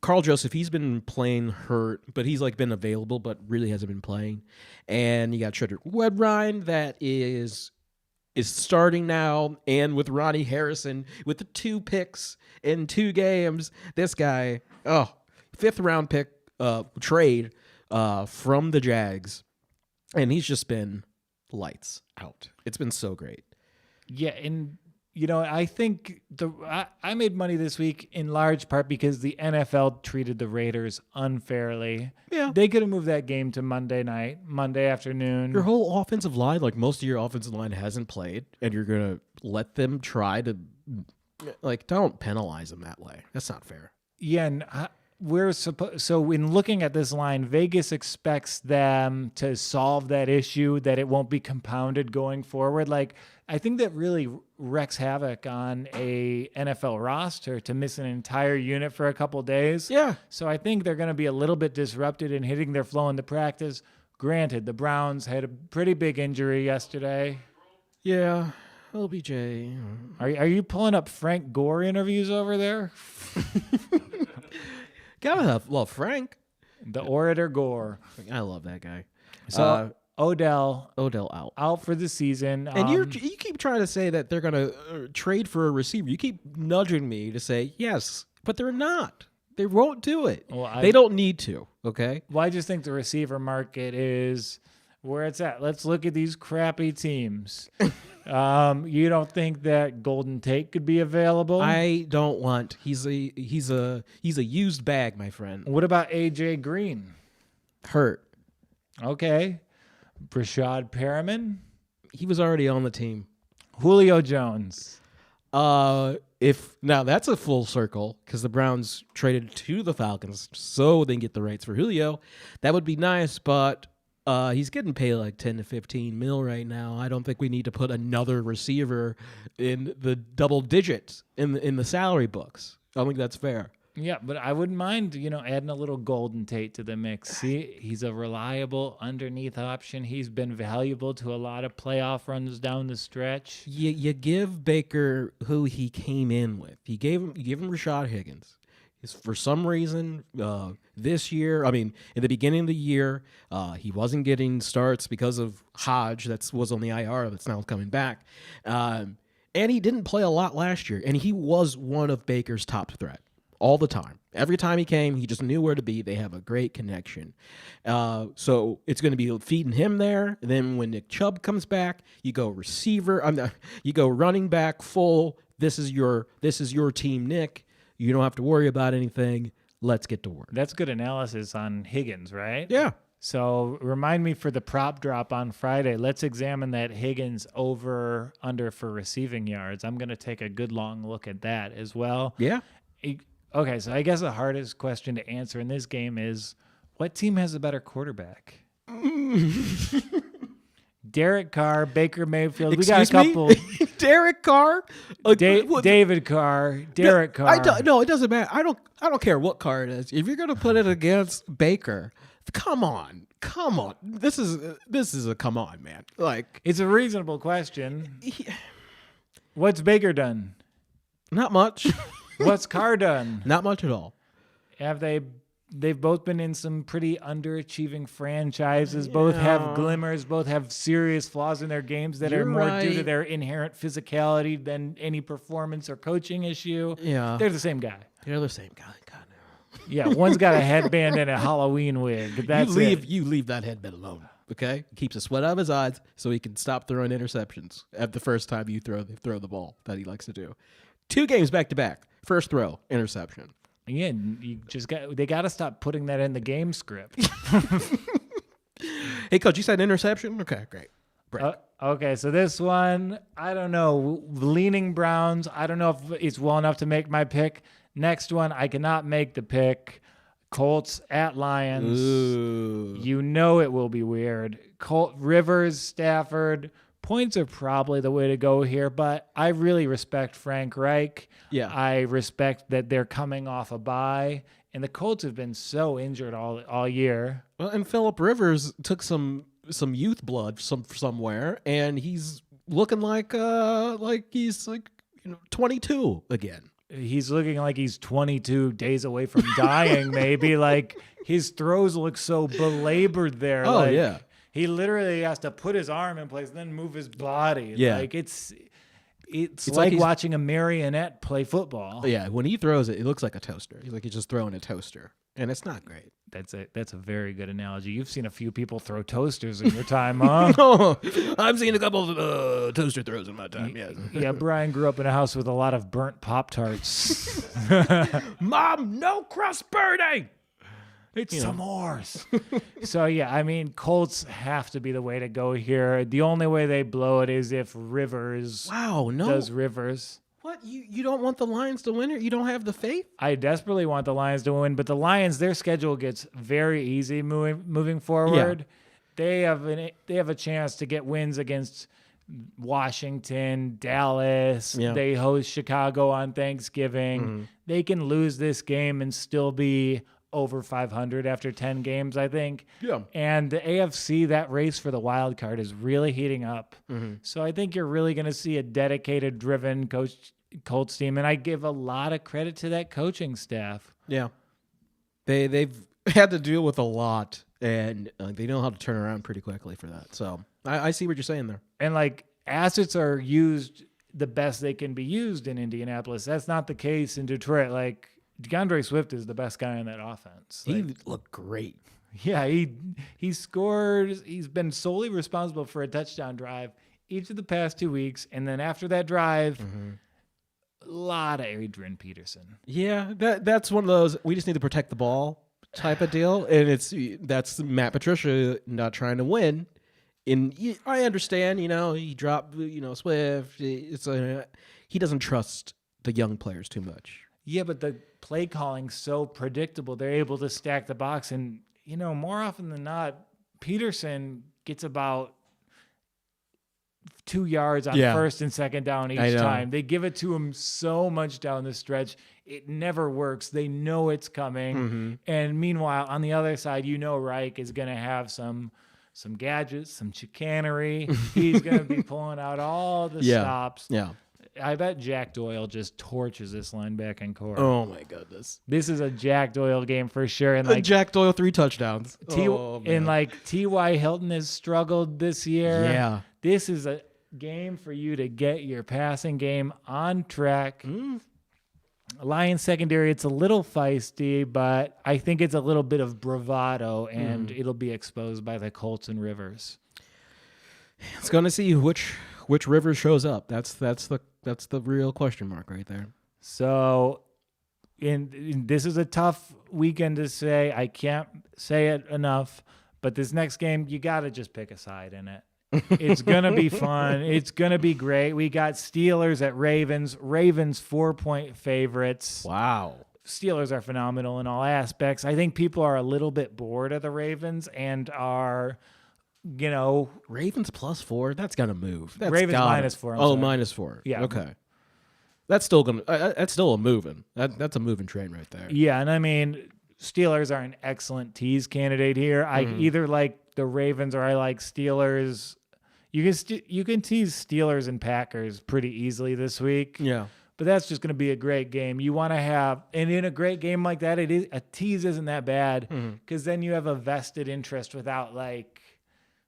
Carl Joseph. He's been playing hurt, but he's been available, but really hasn't been playing. And you got Shedrick Wedrine that is starting now, and with Ronnie Harrison with the 2 picks in 2 games. This guy, 5th round pick trade from the Jags, and he's just been lights out. It's been so great. Yeah, and I think I made money this week in large part because the NFL treated the Raiders unfairly. Yeah. They could have moved that game to Monday afternoon. Your whole offensive line, most of your offensive line hasn't played, and you're going to let them try to, don't penalize them that way. That's not fair. Yeah, and so in looking at this line, Vegas expects them to solve that issue, that it won't be compounded going forward. I think that really wreaks havoc on a NFL roster to miss an entire unit for a couple days. Yeah. So I think they're going to be a little bit disrupted in hitting their flow in the practice. Granted, the Browns had a pretty big injury yesterday. Yeah. LBJ. Are you pulling up Frank Gore interviews over there? Gotta have Frank. The orator Gore. I love that guy. So Odell out for the season. And you keep trying to say that they're gonna trade for a receiver. You keep nudging me to say yes, but they're not. They won't do it. Well, they don't need to. Okay. Well, I just think the receiver market is where it's at. Let's look at these crappy teams. You don't think that Golden Tate could be available? I don't want. He's a used bag, my friend. What about AJ Green? Hurt. Okay. Brashad Perriman? He was already on the team. Julio Jones. if now that's a full circle because the Browns traded to the Falcons so they can get the rights for Julio. That would be nice, but he's getting paid like 10 to 15 mil right now. I don't think we need to put another receiver in the double digits in the salary books. I don't think that's fair. Yeah, but I wouldn't mind, adding a little Golden Tate to the mix. He's a reliable underneath option. He's been valuable to a lot of playoff runs down the stretch. You give Baker who he came in with. You give him Rashad Higgins. For some reason, this year, in the beginning of the year, he wasn't getting starts because of Hodge. That was on the IR. That's now coming back. And he didn't play a lot last year. And he was one of Baker's top threat all the time. Every time he came, he just knew where to be. They have a great connection. So it's going to be feeding him there. Then when Nick Chubb comes back, you go receiver. You go running back full. This is your team, Nick. You don't have to worry about anything. Let's get to work. That's good analysis on Higgins, right? Yeah. So remind me for the prop drop on Friday, let's examine that Higgins over/under for receiving yards. I'm going to take a good long look at that as well. Yeah. Okay, so I guess the hardest question to answer in this game is, what team has a better quarterback? Derek Carr, Baker Mayfield. We got a couple. Derek Carr, David Carr, Derek Carr. No, it doesn't matter. I don't care what Carr it is. If you're gonna put it against Baker, come on. This is a come on, man. Like, it's a reasonable question. What's Baker done? Not much. What's Carr done? Not much at all. They've both been in some pretty underachieving franchises. Yeah. Both have glimmers. Both have serious flaws in their games that are more due to their inherent physicality than any performance or coaching issue. Yeah. They're the same guy. They're the same guy. God, no. Yeah, one's got a headband and a Halloween wig. That's you leave that headband alone, okay? Keeps the sweat out of his eyes so he can stop throwing interceptions at the first time you throw the ball that he likes to do. 2 games back to back. First throw, interception. Yeah, they got to stop putting that in the game script. Hey, Coach, you said interception? Okay, great. Okay, so this one, I don't know. Leaning Browns, I don't know if it's well enough to make my pick. Next one, I cannot make the pick. Colts at Lions. Ooh. You know it will be weird. Rivers, Stafford. Points are probably the way to go here, but I really respect Frank Reich. Yeah. I respect that they're coming off a bye, and the Colts have been so injured all year. Well, and Phillip Rivers took some youth blood somewhere, and he's looking like he's 22 again. He's looking like he's 22 days away from dying, maybe. Like, his throws look so belabored there. Oh, like, yeah. He literally has to put his arm in place and then move his body. Yeah. Like, it's like watching a marionette play football. Yeah, when he throws it, it looks like a toaster. He's just throwing a toaster, and it's not great. That's a very good analogy. You've seen a few people throw toasters in your time, huh? No, I've seen a couple of toaster throws in my time, yeah. Yeah, Brian grew up in a house with a lot of burnt Pop-Tarts. Mom, no crust burning! It's s'mores. So, yeah, Colts have to be the way to go here. The only way they blow it is if Rivers does Rivers. What? You don't want the Lions to win it? You don't have the faith? I desperately want the Lions to win, but the Lions, their schedule gets very easy moving forward. Yeah. They have a chance to get wins against Washington, Dallas. Yeah. They host Chicago on Thanksgiving. Mm-hmm. They can lose this game and still be over 500 after 10 games, I think. Yeah. And the AFC, that race for the wild card is really heating up. Mm-hmm. So I think you're really going to see a dedicated, driven Colts team. And I give a lot of credit to that coaching staff. Yeah. They've had to deal with a lot, and they know how to turn around pretty quickly for that. So I see what you're saying there. And, assets are used the best they can be used in Indianapolis. That's not the case in Detroit. DeAndre Swift is the best guy in that offense. He looked great. Yeah, he scored. He's been solely responsible for a touchdown drive each of the past 2 weeks, and then after that drive, a lot of Adrian Peterson. Yeah, that's one of those we just need to protect the ball type of deal, and that's Matt Patricia not trying to win. And I understand, he dropped Swift. He doesn't trust the young players too much. Yeah, but the play calling's so predictable. They're able to stack the box. And, more often than not, Peterson gets about 2 yards on first and second down each time. They give it to him so much down the stretch. It never works. They know it's coming. Mm-hmm. And meanwhile, on the other side, Reich is going to have some gadgets, some chicanery. He's going to be pulling out all the stops. Yeah. I bet Jack Doyle just torches this linebacking core. Oh my goodness. This is a Jack Doyle game for sure. And Jack Doyle 3 touchdowns. T.Y. Hilton has struggled this year. Yeah. This is a game for you to get your passing game on track. Lions secondary, it's a little feisty, but I think it's a little bit of bravado, and it'll be exposed by the Colts and Rivers. It's going to see which Rivers shows up. That's the real question mark right there. So, this is a tough weekend to say. I can't say it enough, but this next game, you got to just pick a side in it. It's going to be fun. It's going to be great. We got Steelers at Ravens. Ravens 4-point favorites. Wow. Steelers are phenomenal in all aspects. I think people are a little bit bored of the Ravens and are, Ravens +4. That's gonna move. Ravens -4. -4. Yeah. Okay. That's still gonna. That's still a moving. That's a moving train right there. Yeah, and I mean, Steelers are an excellent tease candidate here. I either like the Ravens or I like Steelers. You can tease Steelers and Packers pretty easily this week. Yeah. But that's just going to be a great game. You want to have, and in a great game like that, a tease isn't that bad because then you have a vested interest without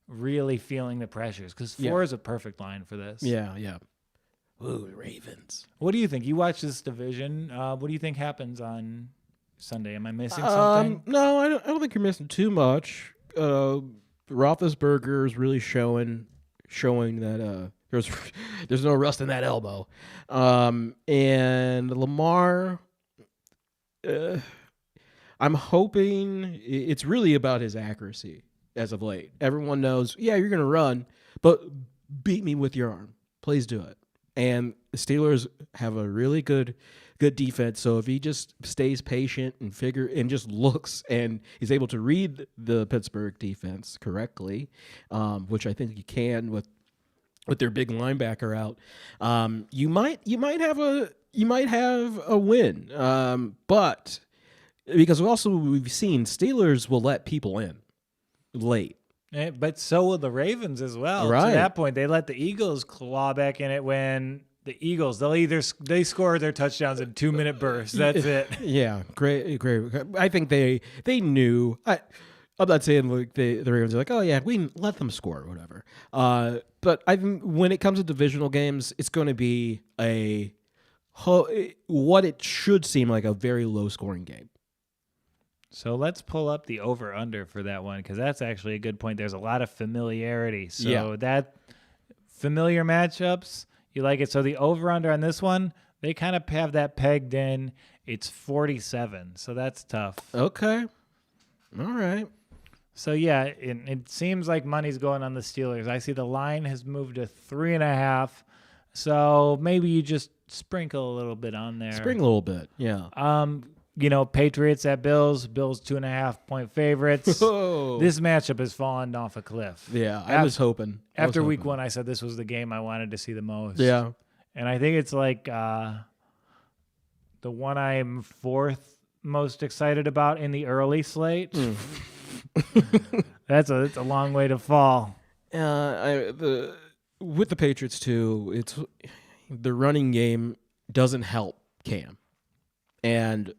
really feeling the pressures. Because 4 is a perfect line for this. Yeah. Ooh, Ravens. What do you think? You watch this division. What do you think happens on Sunday? Am I missing something? No, I don't think you're missing too much. Roethlisberger is really showing that there's no rust in that elbow. And Lamar, I'm hoping it's really about his accuracy as of late. Everyone knows, you're going to run, but beat me with your arm. Please do it. And the Steelers have a really good defense. So if he just stays patient and just looks and he's able to read the Pittsburgh defense correctly, which I think he can with their big linebacker out, you might have a win. But because we've seen Steelers will let people in late. But so will the Ravens as well. Right. To that point, they let the Eagles claw back in it when the Eagles, they score their touchdowns in 2-minute bursts. That's it. Yeah, great. I think they knew. I'm not saying the Ravens are like, oh yeah, we let them score or whatever. But I think when it comes to divisional games, it's going to be what it should seem like a very low scoring game. So let's pull up the over-under for that one because that's actually a good point. There's a lot of familiarity. So that familiar matchups, you like it. So the over-under on this one, they kind of have that pegged in. It's 47, so that's tough. Okay. All right. So, it seems like money's going on the Steelers. I see the line has moved to 3.5, so maybe you just sprinkle a little bit on there. Sprinkle a little bit, yeah. Patriots at Bills 2.5-point favorites. Whoa. This matchup has fallen off a cliff. Yeah, I was hoping. After week 1, I said this was the game I wanted to see the most. Yeah. And I think it's the one I'm fourth most excited about in the early slate. It's a long way to fall. With the Patriots too, it's the running game doesn't help Cam, and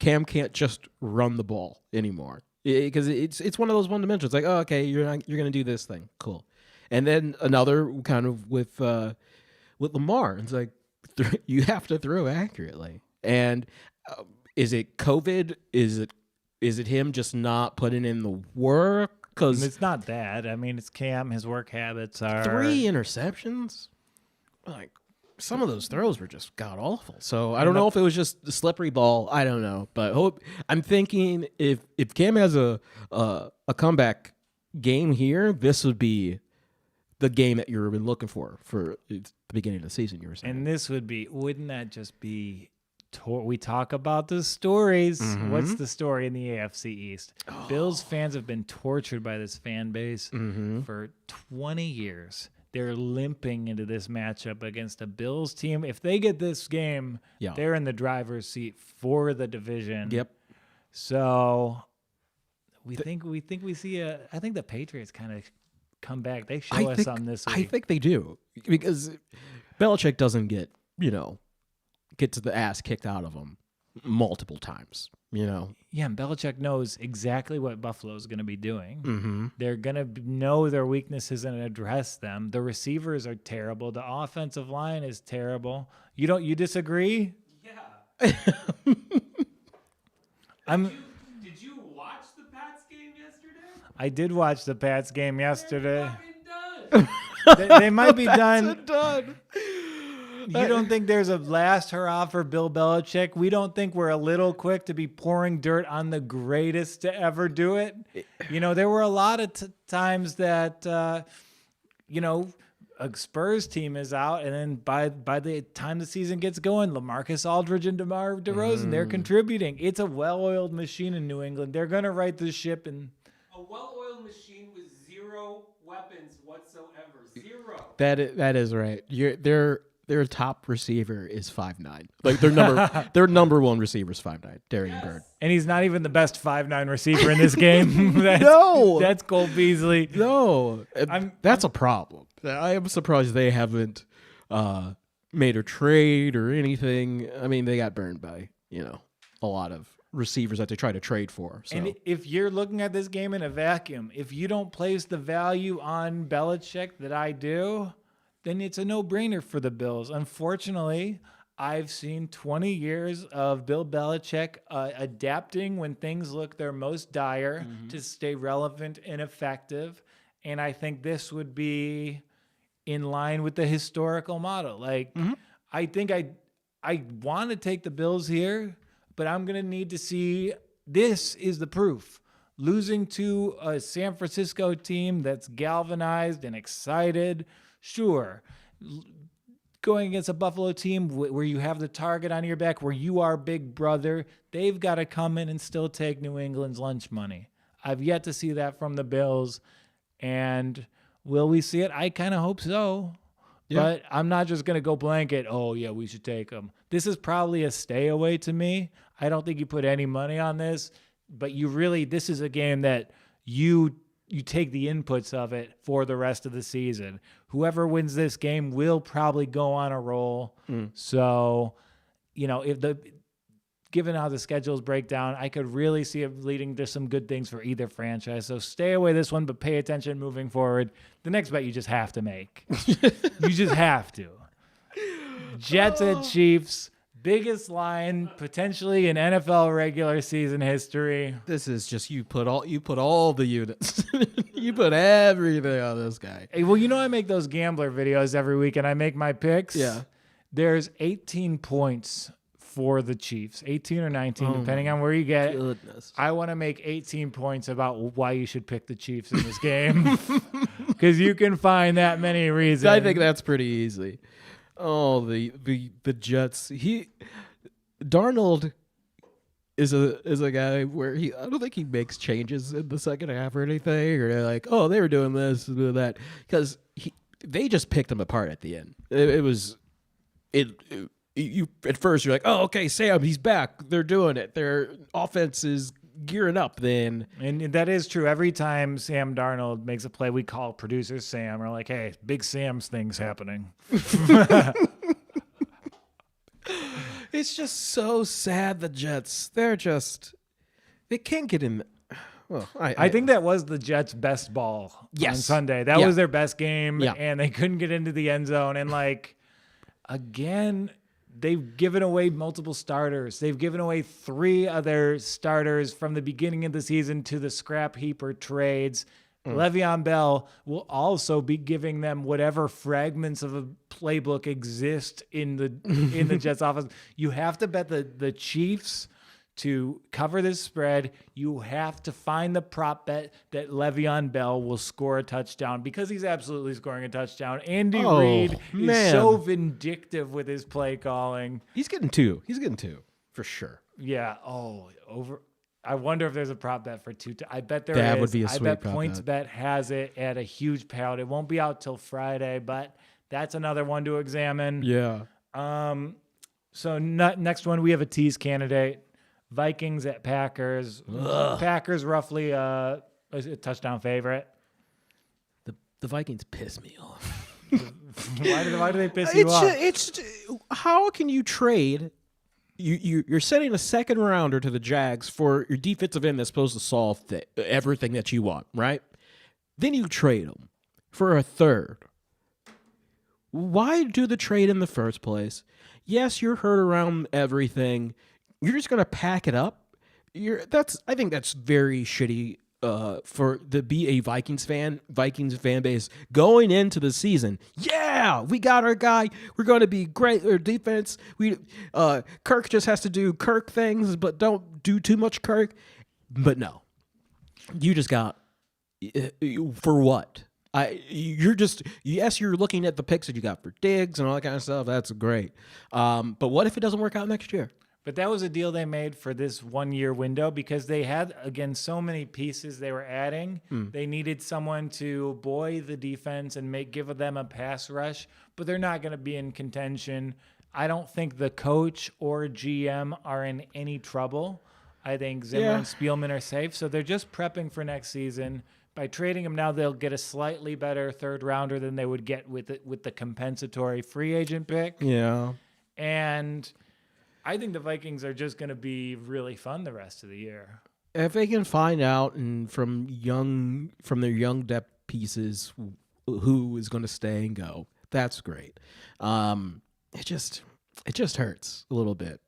Cam can't just run the ball anymore because it's one of those one dimensions. Like, oh, okay, you're going to do this thing, cool, and then another kind of with Lamar, it's like you have to throw accurately. And is it COVID? Is it him just not putting in the work? Because it's not that. I mean, it's Cam. His work habits are 3 interceptions. Like some of those throws were just god awful. So I don't know if it was just the slippery ball. I don't know, but I'm thinking if Cam has a comeback game here, this would be the game that you've been looking for the beginning of the season. You were saying, And this wouldn't that just be? We talk about the stories. Mm-hmm. What's the story in the AFC East? Bills fans have been tortured by this fan base for 20 years. They're limping into this matchup against a Bills team. If they get this game, they're in the driver's seat for the division. Yep. So we think we see I think the Patriots kind of come back. They show us something this week. I think they do, because Belichick doesn't get to the ass kicked out of him multiple times. Yeah, and Belichick knows exactly what Buffalo's going to be doing. Mm-hmm. They're going to know their weaknesses and address them. The receivers are terrible. The offensive line is terrible. You disagree? Yeah. I'm. Did you watch the Pats game yesterday? I did watch the Pats game yesterday. Fucking done. They might be done. Done. You don't think there's a last hurrah for Bill Belichick? We don't think we're a little quick to be pouring dirt on the greatest to ever do it? There were a lot of times that, a Spurs team is out, and then by the time the season gets going, LaMarcus Aldridge and DeMar DeRozan, they're contributing. It's a well-oiled machine in New England. They're going to right the ship. And A well-oiled machine with zero weapons whatsoever. Zero. That is right. Their top receiver is 5'9". Like their number one receiver is 5'9", Darian Bird. And he's not even the best 5'9" receiver in this game. No. That's Cole Beasley. No, that's a problem. I am surprised they haven't made a trade or anything. I mean, they got burned by a lot of receivers that they try to trade for. So. And if you're looking at this game in a vacuum, if you don't place the value on Belichick that I do, then it's a no-brainer for the Bills. Unfortunately, I've seen 20 years of Bill Belichick adapting when things look their most dire to stay relevant and effective. And I think this would be in line with the historical model. I think I want to take the Bills here, but I'm going to need to see, this is the proof. Losing to a San Francisco team that's galvanized and excited, sure. Going against a Buffalo team where you have the target on your back, where you are big brother, they've got to come in and still take New England's lunch money. I've yet to see that from the Bills, and will we see it? I kind of hope so. Yeah. But I'm not just going to go blanket, we should take them. This is probably a stay away to me. I don't think you put any money on this, but this is a game that you take the inputs of it for the rest of the season. Whoever wins this game will probably go on a roll. So, given how the schedules break down, I could really see it leading to some good things for either franchise. So stay away this one, but pay attention moving forward. The next bet you just have to make. You just have to. Jets at Chiefs. Biggest line potentially in NFL regular season history. This is just you put all the units. You put everything on this guy. Hey, well, I make those gambler videos every week and I make my picks. Yeah. There's 18 points for the Chiefs, 18 or 19, depending on where you get it. Goodness. I want to make 18 points about why you should pick the Chiefs in this game, because you can find that many reasons. I think that's pretty easy. Oh, the Jets. Darnold is a guy where I don't think he makes changes in the second half or anything, or they're like, they were doing this and doing that, because they just picked him apart at the end. You at first you're like, okay, Sam, he's back. They're doing it. Their offense is gearing up then. And that is true. Every time Sam Darnold makes a play, we call producer Sam. We're like, hey, Big Sam's thing's happening. It's just so sad, the Jets. They can't get in. Well, I think that was the Jets' best ball on Sunday. That was their best game, and they couldn't get into the end zone. And, again, they've given away multiple starters. They've given away 3 other starters from the beginning of the season to the scrap heaper trades. Le'Veon Bell will also be giving them whatever fragments of a playbook exist in the Jets offense. You have to bet the Chiefs to cover this spread, you have to find the prop bet that Le'Veon Bell will score a touchdown, because he's absolutely scoring a touchdown. Andy Reid is so vindictive with his play calling. He's getting two for sure. Yeah. I wonder if there's a prop bet for two. I bet there That is. would be a I sweet bet prop PointsBet bet. has it at a huge payout. It won't be out till Friday, but that's another one to examine. Yeah. So next one, we have a tease candidate. Vikings at Packers. Packers roughly a touchdown favorite. The Vikings piss me off. Why do they piss you off? It's how can you trade? You're sending a second rounder to the Jags for your defensive end that's supposed to solve everything that you want, right? Then you trade them for a third. Why do the trade in the first place? Yes, you're hurt around everything. You're just gonna pack it up. I think that's very shitty to be a Vikings fan base going into the season. Yeah, we got our guy. We're going to be great. Our defense. Kirk just has to do Kirk things, but don't do too much Kirk. But no, you just got for what? You're looking at the picks that you got for Diggs and all that kind of stuff. That's great. But what if it doesn't work out next year? But that was a deal they made for this 1 year window, because they had, again, so many pieces they were adding. They needed someone to buoy the defense and give them a pass rush, but they're not going to be in contention. I don't think the coach or GM are in any trouble. I think Zimmer and Spielman are safe, so they're just prepping for next season. By trading them now, they'll get a slightly better third rounder than they would get with the compensatory free agent pick. Yeah. And I think the Vikings are just going to be really fun the rest of the year. If they can find out and from their young depth pieces who is going to stay and go, that's great. It just hurts a little bit.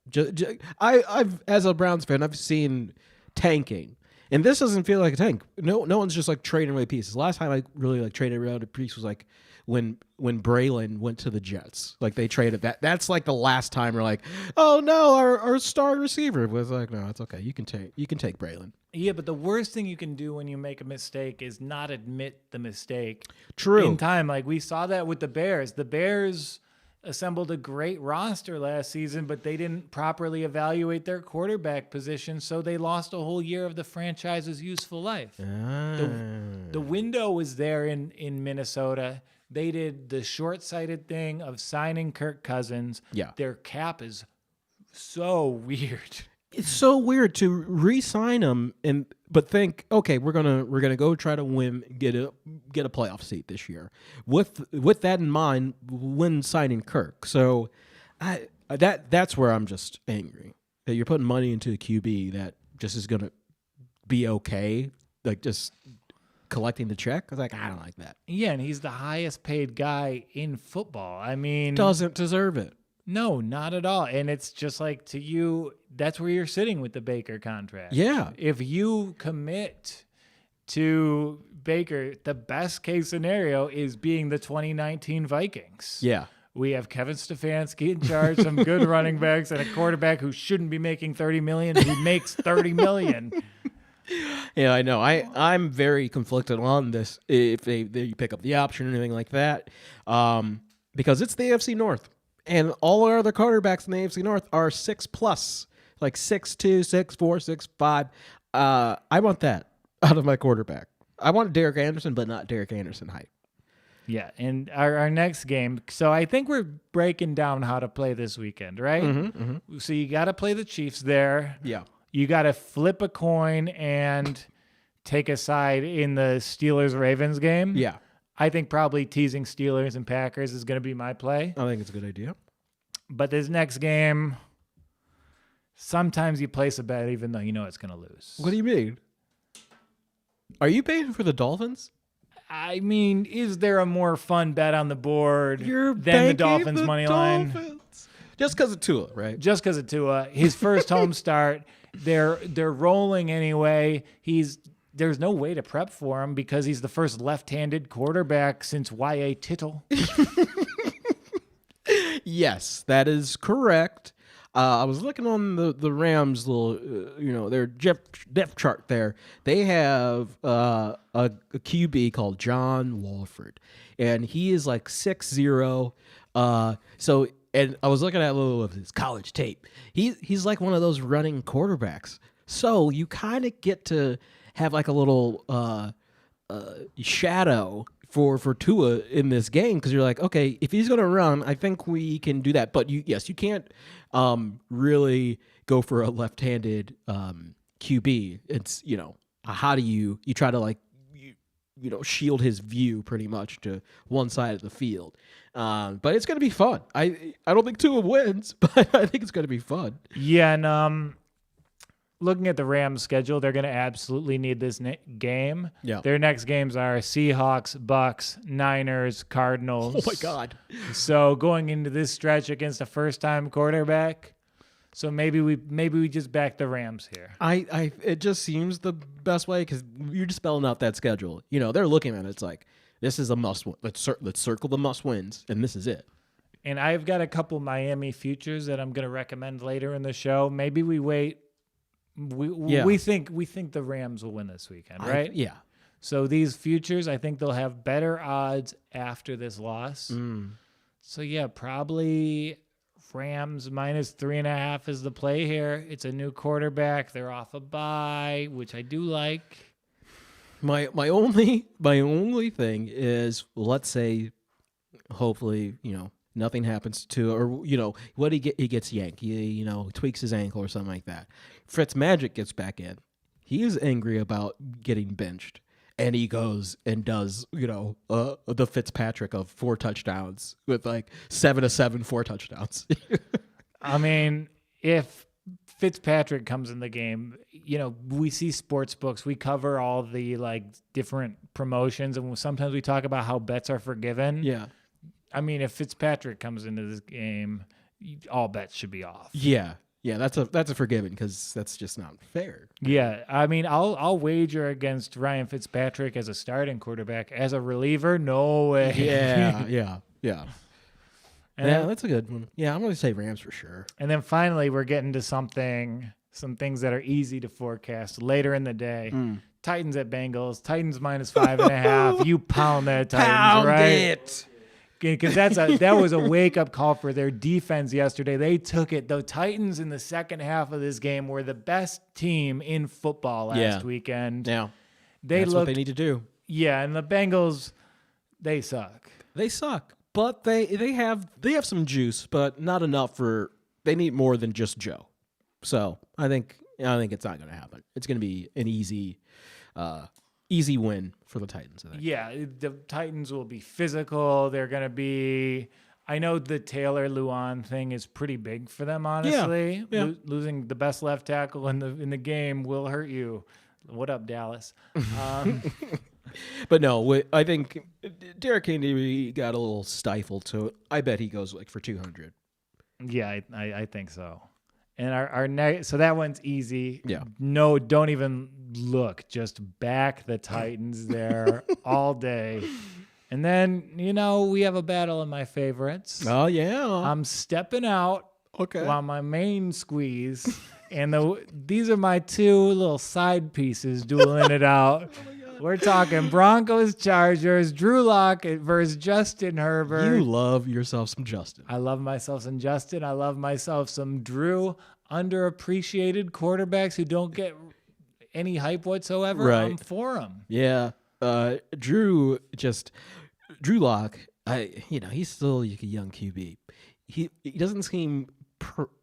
I've as a Browns fan, I've seen tanking, and this doesn't feel like a tank. No one's just like trading away pieces. Last time I really like traded around a piece was like when Braylon went to the Jets. Like they traded that. That's like the last time we're like, oh no, our star receiver was like, no, it's okay. You can take Braylon. Yeah, but the worst thing you can do when you make a mistake is not admit the mistake. True. In time, like we saw that with the Bears. The Bears assembled a great roster last season, but they didn't properly evaluate their quarterback position, so they lost a whole year of the franchise's useful life. The window was there in Minnesota. They did the short-sighted thing of signing Kirk Cousins. Yeah. Their cap is so weird. It's so weird to re-sign him but think, okay, we're gonna go try to win, get a playoff seat this year. With that in mind, when signing Kirk, so that's where I'm just angry that you're putting money into a QB that just is gonna be okay, like just collecting the check. I was like, I don't like that. Yeah, and he's the highest paid guy in football. I mean, Doesn't deserve it. No, not at all. And it's just like, to you, that's where you're sitting with the Baker contract. Yeah. If you commit to Baker, the best case scenario is being the 2019 Vikings. Yeah. We have Kevin Stefanski in charge, some good running backs, and a quarterback who shouldn't be making $30 million, who makes $30 million. Yeah, I know. I'm very conflicted on this if they pick up the option or anything like that, because it's the AFC North. And all our other quarterbacks in the AFC North are 6+, like 6'2", 6'4", 6'5". I want that out of my quarterback. I want Derek Anderson, but not Derek Anderson height. Yeah, and our next game. So I think we're breaking down how to play this weekend, right? Mm-hmm. So you got to play the Chiefs there. Yeah. You got to flip a coin and take a side in the Steelers-Ravens game. Yeah. I think probably teasing Steelers and Packers is going to be my play. I think it's a good idea. But this next game, sometimes you place a bet even though you know it's going to lose. What do you mean? Are you paying for the Dolphins? I mean, is there a more fun bet on the board than the banking Dolphins the money line? Dolphins. Just because of Tua, right? Just because of Tua. His first home start, they're rolling anyway. There's no way to prep for him because he's the first left-handed quarterback since Y.A. Tittle. Yes, that is correct. I was looking on the Rams little, their depth chart there. They have a QB called John Walford, and he is like 6'0". And I was looking at a little of his college tape. He's like one of those running quarterbacks. So you kind of get to have like a little shadow for Tua in this game, because you're like, okay, if he's going to run, I think we can do that. But you can't really go for a left-handed QB. It's, how do you try to like, shield his view pretty much to one side of the field. But it's going to be fun. I don't think Tua wins, but I think it's going to be fun. Yeah, and looking at the Rams' schedule, they're going to absolutely need this game. Yeah. Their next games are Seahawks, Bucks, Niners, Cardinals. Oh my God. So going into this stretch against a first-time quarterback, so maybe we just back the Rams here. It just seems the best way, because you're just spelling out that schedule. They're looking at it. It's like, this is a must win. Let's circle the must wins, and this is it. And I've got a couple Miami futures that I'm going to recommend later in the show. Maybe we wait. We think the Rams will win this weekend, right? Yeah. So these futures, I think they'll have better odds after this loss. So yeah, probably Rams -3.5 is the play here. It's a new quarterback. They're off a bye, which I do like. My only thing is, let's say, hopefully, nothing happens to, or what he gets yanked. He tweaks his ankle or something like that. Fitzmagic gets back in. He is angry about getting benched, and he goes and does the Fitzpatrick of 4 touchdowns with like 7-7 4 touchdowns. I mean, if Fitzpatrick comes in the game, we see sports books. We cover all the like different promotions, and sometimes we talk about how bets are forgiven. Yeah. I mean, if Fitzpatrick comes into this game, all bets should be off. Yeah, that's a forgiven, because that's just not fair. Yeah, I mean, I'll wager against Ryan Fitzpatrick as a starting quarterback. As a reliever, no way. Yeah. And Yeah, that's a good one. Yeah, I'm going to say Rams for sure. And then finally, we're getting to some things that are easy to forecast later in the day. Titans at Bengals. Titans -5.5. You pound that Titans, Pound right? it. Because that was a wake-up call for their defense yesterday. They took it. The Titans in the second half of this game were the best team in football last weekend. Yeah, that's what they need to do. Yeah, and the Bengals, they suck. They suck, but they have some juice, but not enough for. They need more than just Joe. So I think it's not going to happen. It's going to be an easy win for the Titans, I think. Yeah, the Titans will be physical. They're going to be. I know the Taylor Luan thing is pretty big for them, honestly. Yeah. Losing the best left tackle in the game will hurt you. What up, Dallas? But no, I think Derrick Henry got a little stifled, so I bet he goes like for 200. Yeah, I think so. And our next, so that one's easy. Yeah. No, don't even look. Just back the Titans there all day. And then, we have a battle of my favorites. Oh, yeah. I'm stepping out while my main squeeze. And these are my 2 little side pieces dueling it out. We're talking Broncos, Chargers, Drew Lock versus Justin Herbert. You love yourself some Justin. I love myself some Justin. I love myself some Drew. Underappreciated quarterbacks who don't get any hype whatsoever. Right. I'm for them. Yeah. Drew Lock, he's still like a young QB. He doesn't seem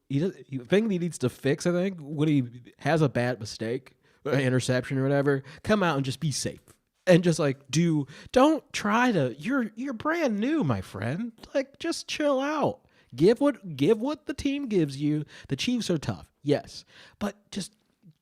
the thing he needs to fix, I think, when he has a bad mistake, interception or whatever, come out and just be safe. And just like don't try to you're brand new, my friend. Like, just chill out. Give what the team gives you. The Chiefs are tough, yes. But just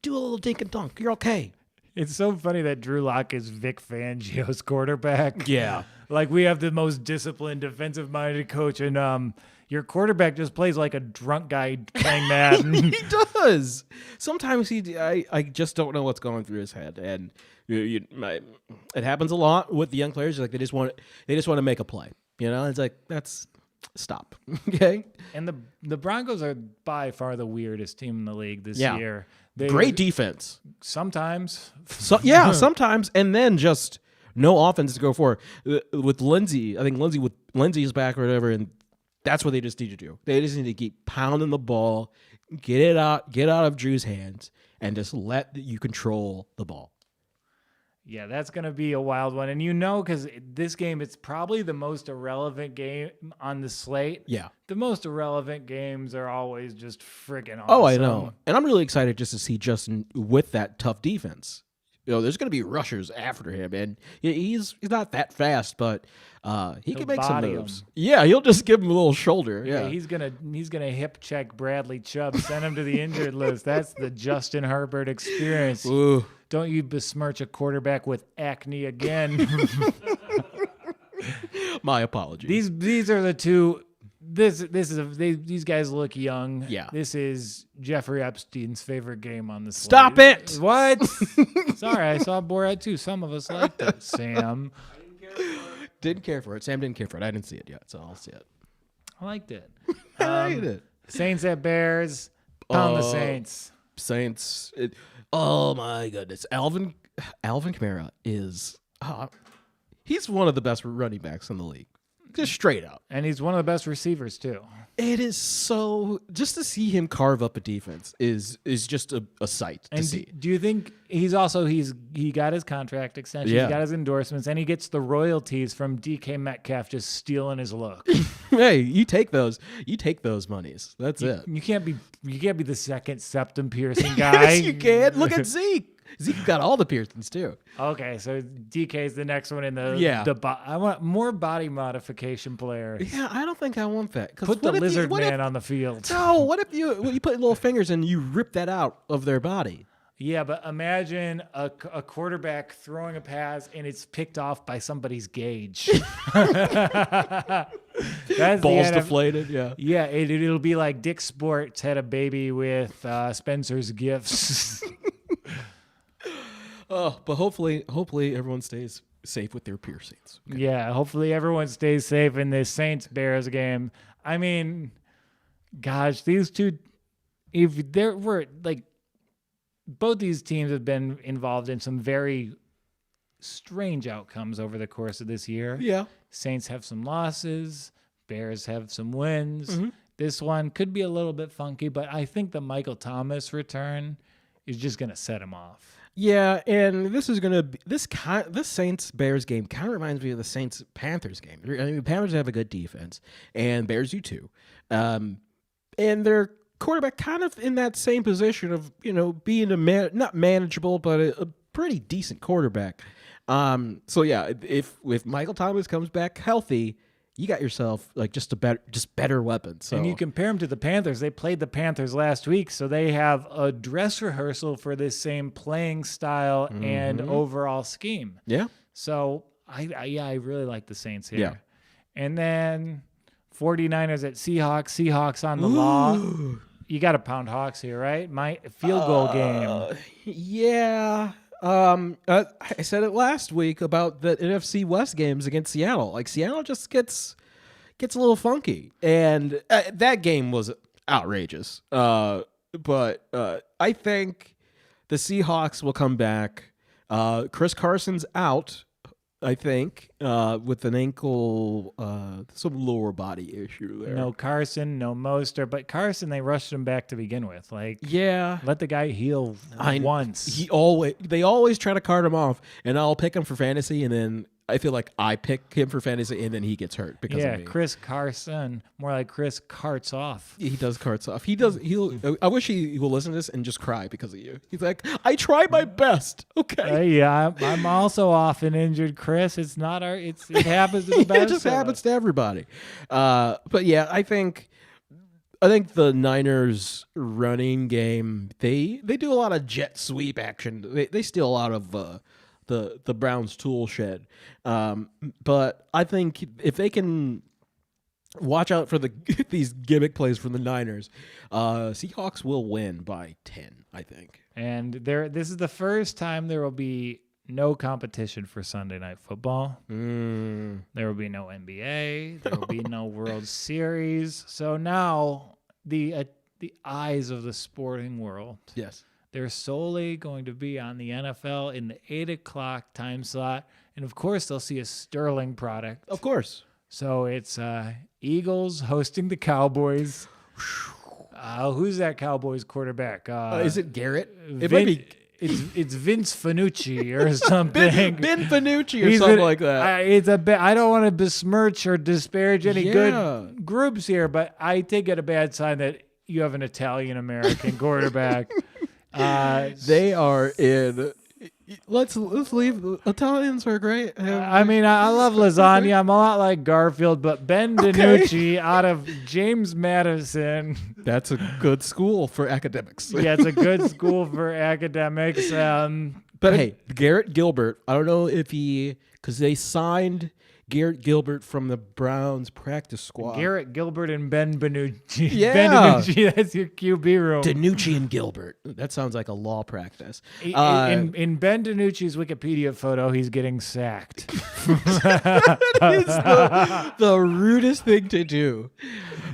do a little dink and dunk. You're okay. It's so funny that Drew Lock is Vic Fangio's quarterback. Yeah. Like, we have the most disciplined, defensive-minded coach, and your quarterback just plays like a drunk guy playing Madden. He does. Sometimes I just don't know what's going through his head, and it happens a lot with the young players. Like, they just want to make a play. It's like that's stop. Okay. And the Broncos are by far the weirdest team in the league this Yeah. year. Great defense. Sometimes. So yeah, sometimes, and then just no offense to go for. With Lindsey, I think Lindsey is back or whatever, and that's what they just need to do. They just need to keep pounding the ball, get out of Drew's hands, and just let you control the ball. Yeah, that's going to be a wild one. And because this game, it's probably the most irrelevant game on the slate. Yeah. The most irrelevant games are always just friggin' awesome. Oh, I know. And I'm really excited just to see Justin with that tough defense. There's going to be rushers after him, and he's not that fast, but he can make some moves. Yeah, he'll just give him a little shoulder. Yeah, he's gonna hip check Bradley Chubb, send him to the injured list. That's the Justin Herbert experience. Ooh. Don't you besmirch a quarterback with acne again. My apologies. These are the two. These guys look young. Yeah. This is Jeffrey Epstein's favorite game on the slate. Stop it! What? Sorry, I saw Borat too. Some of us liked it. Sam. Didn't care for it. Sam didn't care for it. I didn't see it yet, so I'll see it. I liked it. I liked it. Saints at Bears. Pound the Saints. Saints. Oh my goodness, Alvin Kamara is. He's one of the best running backs in the league. Just straight up. And he's one of the best receivers, too. It is so... Just to see him carve up a defense is just a sight to see. Do you think he got his contract extension, Yeah. he got his endorsements, and he gets the royalties from DK Metcalf just stealing his look? Hey, you take those monies. That's it. You can't be the second septum piercing guy. Yes, you can. Look at Zeke. Zeke got all the piercings, too. Okay, so DK's the next one in the... Yeah. I want more body modification players. Yeah, I don't think I want that. Put the lizard man on the field. No, what if you put little fingers and you rip that out of their body? Yeah, but imagine a quarterback throwing a pass and it's picked off by somebody's gauge. That's Balls deflated, yeah. Yeah, it'll be like Dick Sports had a baby with Spencer's Gifts. Oh, but hopefully everyone stays safe with their piercings. Okay. Yeah, hopefully everyone stays safe in this Saints-Bears game. I mean, gosh, these two, if there were, like, both these teams have been involved in some very strange outcomes over the course of this year. Yeah. Saints have some losses. Bears have some wins. Mm-hmm. This one could be a little bit funky, but I think the Michael Thomas return is just going to set him off. Yeah, and this is gonna be this Saints Bears game kind of reminds me of the Saints Panthers game. I mean, Panthers have a good defense, and Bears do too. And their quarterback kind of in that same position of being not manageable, but a pretty decent quarterback. So yeah, if Michael Thomas comes back healthy, you got yourself like just better weapons. So. And you compare them to the Panthers. They played the Panthers last week, so they have a dress rehearsal for this same playing style and overall scheme. Yeah. So I really like the Saints here. Yeah. And then 49ers at Seahawks. Seahawks on the law. You got to pound Hawks here, right? My field goal game. Yeah. I said it last week about the NFC West games against Seattle. Like Seattle just gets a little funky, and that game was outrageous. But I think the Seahawks will come back. Chris Carson's out, I think, with an ankle, some lower body issue there. No Carson, no Mostert, but Carson, they rushed him back to begin with. Like, yeah, let the guy heal once. They always try to cart him off, and I'll pick him for fantasy, and then I feel like I pick him for fantasy, and then he gets hurt because of me. Chris Carson, more like Chris carts off. He does carts off. I wish he will listen to this and just cry because of you. He's like, I tried my best. Okay. Yeah, I'm also off and injured, Chris. It's not it happens to the best. It just happens to everybody. But yeah, I think the Niners running game, they do a lot of jet sweep action. They steal a lot of the Browns tool shed. But I think if they can watch out for these gimmick plays from the Niners, Seahawks will win by 10, I think. And this is the first time there will be no competition for Sunday Night Football. Mm. There will be no NBA. There will be no World Series. So now the eyes of the sporting world, Yes. they're solely going to be on the NFL in the 8 o'clock time slot. And, of course, they'll see a sterling product. Of course. So it's Eagles hosting the Cowboys. Who's that Cowboys quarterback? Is it Garrett? It Vin- might be It's Vince Finucci or something. Ben Finucci or something like that. It's a bit. I don't want to besmirch or disparage any Yeah. good groups here, but I take it a bad sign that you have an Italian American quarterback. They are in. Let's leave. Italians are great. I mean, I love lasagna. I'm a lot like Garfield, but Ben DiNucci out of James Madison. That's a good school for academics. Yeah, it's a good school for academics. But hey, Garrett Gilbert, I don't know if because they signed Garrett Gilbert from the Browns practice squad. Garrett Gilbert and Ben DiNucci. Yeah. Ben DiNucci, that's your QB room. DiNucci and Gilbert. That sounds like a law practice. In Ben DiNucci's Wikipedia photo, he's getting sacked. It's the rudest thing to do.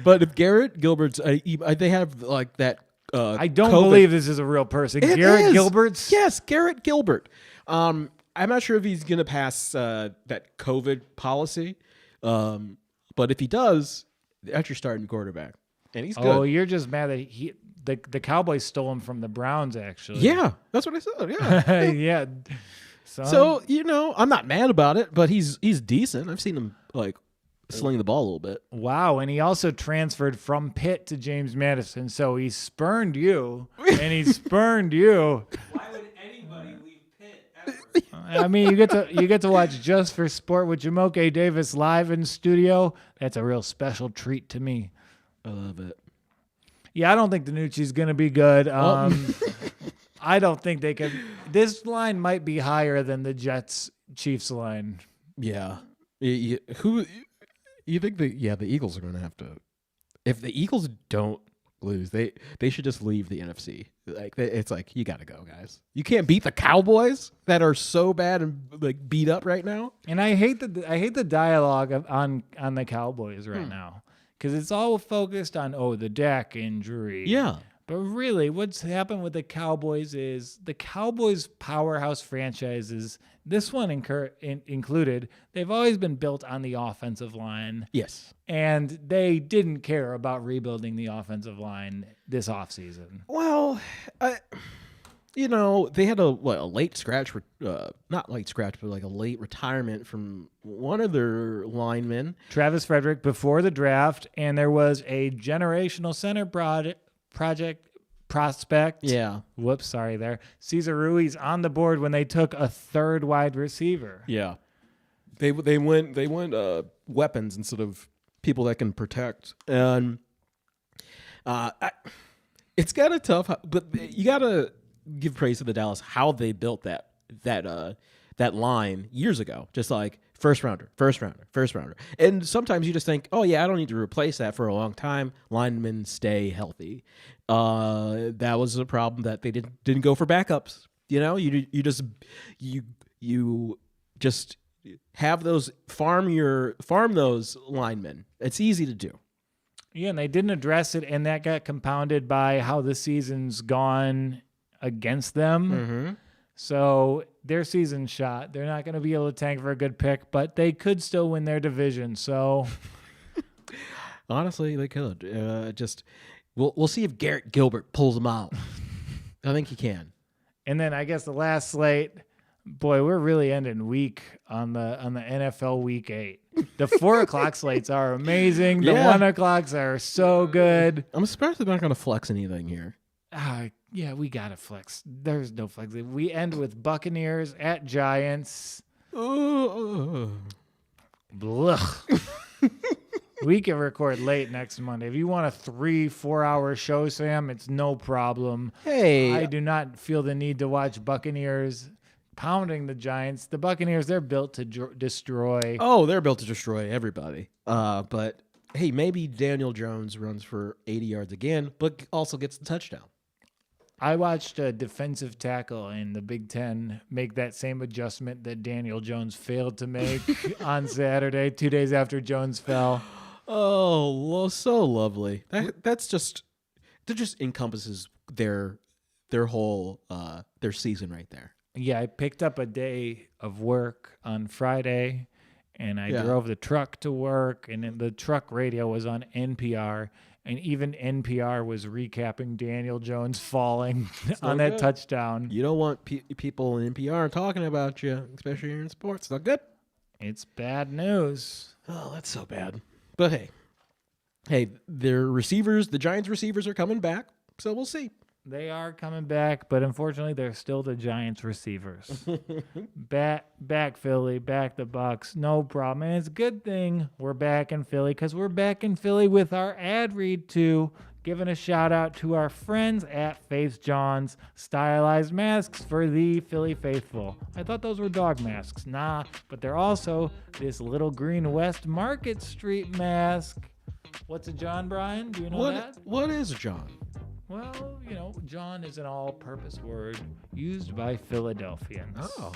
But if Garrett Gilbert's, they have like that. I don't COVID. believe this is a real person. It Garrett is. Gilbert's? Yes, Garrett Gilbert. I'm not sure if he's going to pass that COVID policy, but if he does, that's your starting quarterback, and he's good. Oh, you're just mad that the Cowboys stole him from the Browns, actually. Yeah, that's what I said. Yeah. Yeah. So I'm not mad about it, but he's decent. I've seen him like sling the ball a little bit. Wow, and he also transferred from Pitt to James Madison, so he spurned you, and he spurned you. Why would anybody leave Pitt ever? I mean, you get to watch Just for Sport with Jamoke Davis live in studio. That's a real special treat to me. I love it. Yeah, I don't think DiNucci's going to be good. I don't think they can. This line might be higher than the Jets-Chiefs line. Yeah. Who you think the Eagles are going to have to? If the Eagles don't lose, they should just leave the NFC. It's like you got to go, guys. You can't beat the Cowboys that are so bad and like beat up right now. And I hate the dialogue on the Cowboys right now because it's all focused on the Dak injury. Yeah. But really, what's happened with the Cowboys is the Cowboys' powerhouse franchises, this one included, they've always been built on the offensive line. Yes. And they didn't care about rebuilding the offensive line this offseason. Well, they had a late scratch, not late scratch, but like a late retirement from one of their linemen. Travis Frederick before the draft, and there was a generational center prospect. Yeah. Whoops, sorry there. Cesar Ruiz on the board when they took a third wide receiver. Yeah. They went weapons instead of people that can protect. And it's kind of tough, but you got to give praise to the Dallas how they built that line years ago. Just like first rounder. And sometimes you just think, oh yeah, I don't need to replace that for a long time. Linemen stay healthy. That was a problem that they didn't go for backups. You just have those farm those linemen. It's easy to do. Yeah, and they didn't address it, and that got compounded by how the season's gone against them. Mm-hmm. So their season's shot. They're not going to be able to tank for a good pick, but they could still win their division. So honestly, they could. We'll see if Garrett Gilbert pulls them out. I think he can. And then I guess the last slate, boy, we're really ending weak on the NFL Week 8. The 4 o'clock slates are amazing. The 1 o'clocks are so good. I'm surprised they're not going to flex anything here. Yeah, we got to flex. There's no flex. We end with Buccaneers at Giants. Blah. We can record late next Monday. If you want a 3-4 hour show, Sam, it's no problem. Hey. I do not feel the need to watch Buccaneers pounding the Giants. The Buccaneers, they're built to destroy. Oh, they're built to destroy everybody. But hey, maybe Daniel Jones runs for 80 yards again, but also gets the touchdown. I watched a defensive tackle in the Big Ten make that same adjustment that Daniel Jones failed to make on Saturday, 2 days after Jones fell. Oh, so lovely. That just encompasses their whole their season right there. Yeah, I picked up a day of work on Friday, and I Yeah. drove the truck to work, and then the truck radio was on NPR, and even NPR was recapping Daniel Jones falling on that good. touchdown. You don't want people in NPR talking about you, especially in sports. It's not good. It's bad news. Oh, that's so bad. But hey, their receivers, the Giants receivers are coming back, so we'll see. They are coming back, but unfortunately, they're still the Giants receivers. back Philly, back the Bucks, no problem. And it's a good thing we're back in Philly because we're back in Philly with our ad read too. Giving a shout out to our friends at Faith John's stylized masks for the Philly faithful. I thought those were dog masks. Nah, but they're also this little green West Market Street mask. What's a John, Brian? Do you know that? What is John? Well, John is an all-purpose word used by Philadelphians. Oh.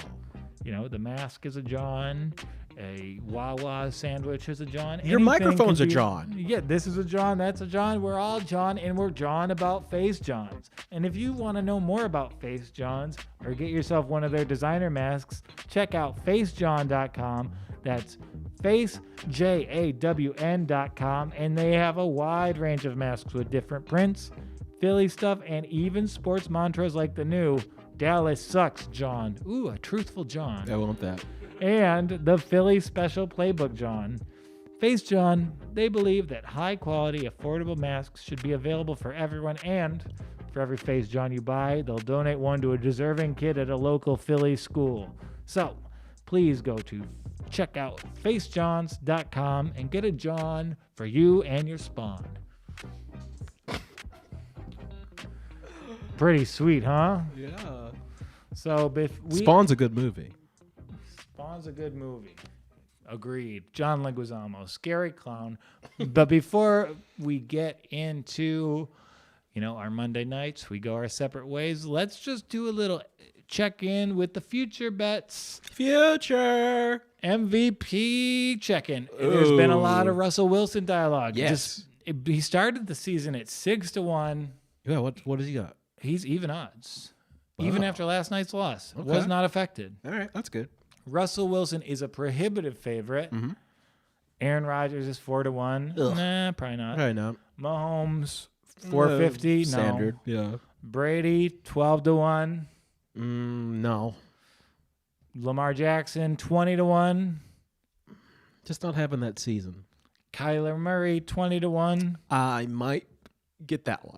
The mask is a John. A Wawa sandwich is a John. Your Anything microphone's can a be- John. Yeah, this is a John. That's a John. We're all John, and we're John about Face Johns. And if you want to know more about Face Johns or get yourself one of their designer masks, check out facejohn.com. That's facejawn.com, and they have a wide range of masks with different prints, Philly stuff, and even sports mantras like the new Dallas sucks, John. Ooh, a truthful John. I want that. And the Philly Special Playbook John. Face John, they believe that high-quality, affordable masks should be available for everyone, and for every Face John you buy, they'll donate one to a deserving kid at a local Philly school. So, please go to check out facejohns.com and get a John for you and your spawn. Pretty sweet, huh? Yeah. So, Spawn's a good movie. Spawn's a good movie. Agreed. John Leguizamo, scary clown. But before we get into, our Monday nights, we go our separate ways. Let's just do a little check-in with the future bets. Future MVP check-in. There's been a lot of Ooh. Russell Wilson dialogue. Yes. He started the season at 6-1. Yeah. What does he got? He's even odds. Even Wow. after last night's loss. Okay. Was not affected. All right, that's good. Russell Wilson is a prohibitive favorite. Mm-hmm. Aaron Rodgers is 4-1. Ugh. Nah, probably not. All right, now Mahomes 450. No. standard. Yeah. Brady 12-1. No. Lamar Jackson 20-1. Just not having that season. Kyler Murray 20-1. I might get that one.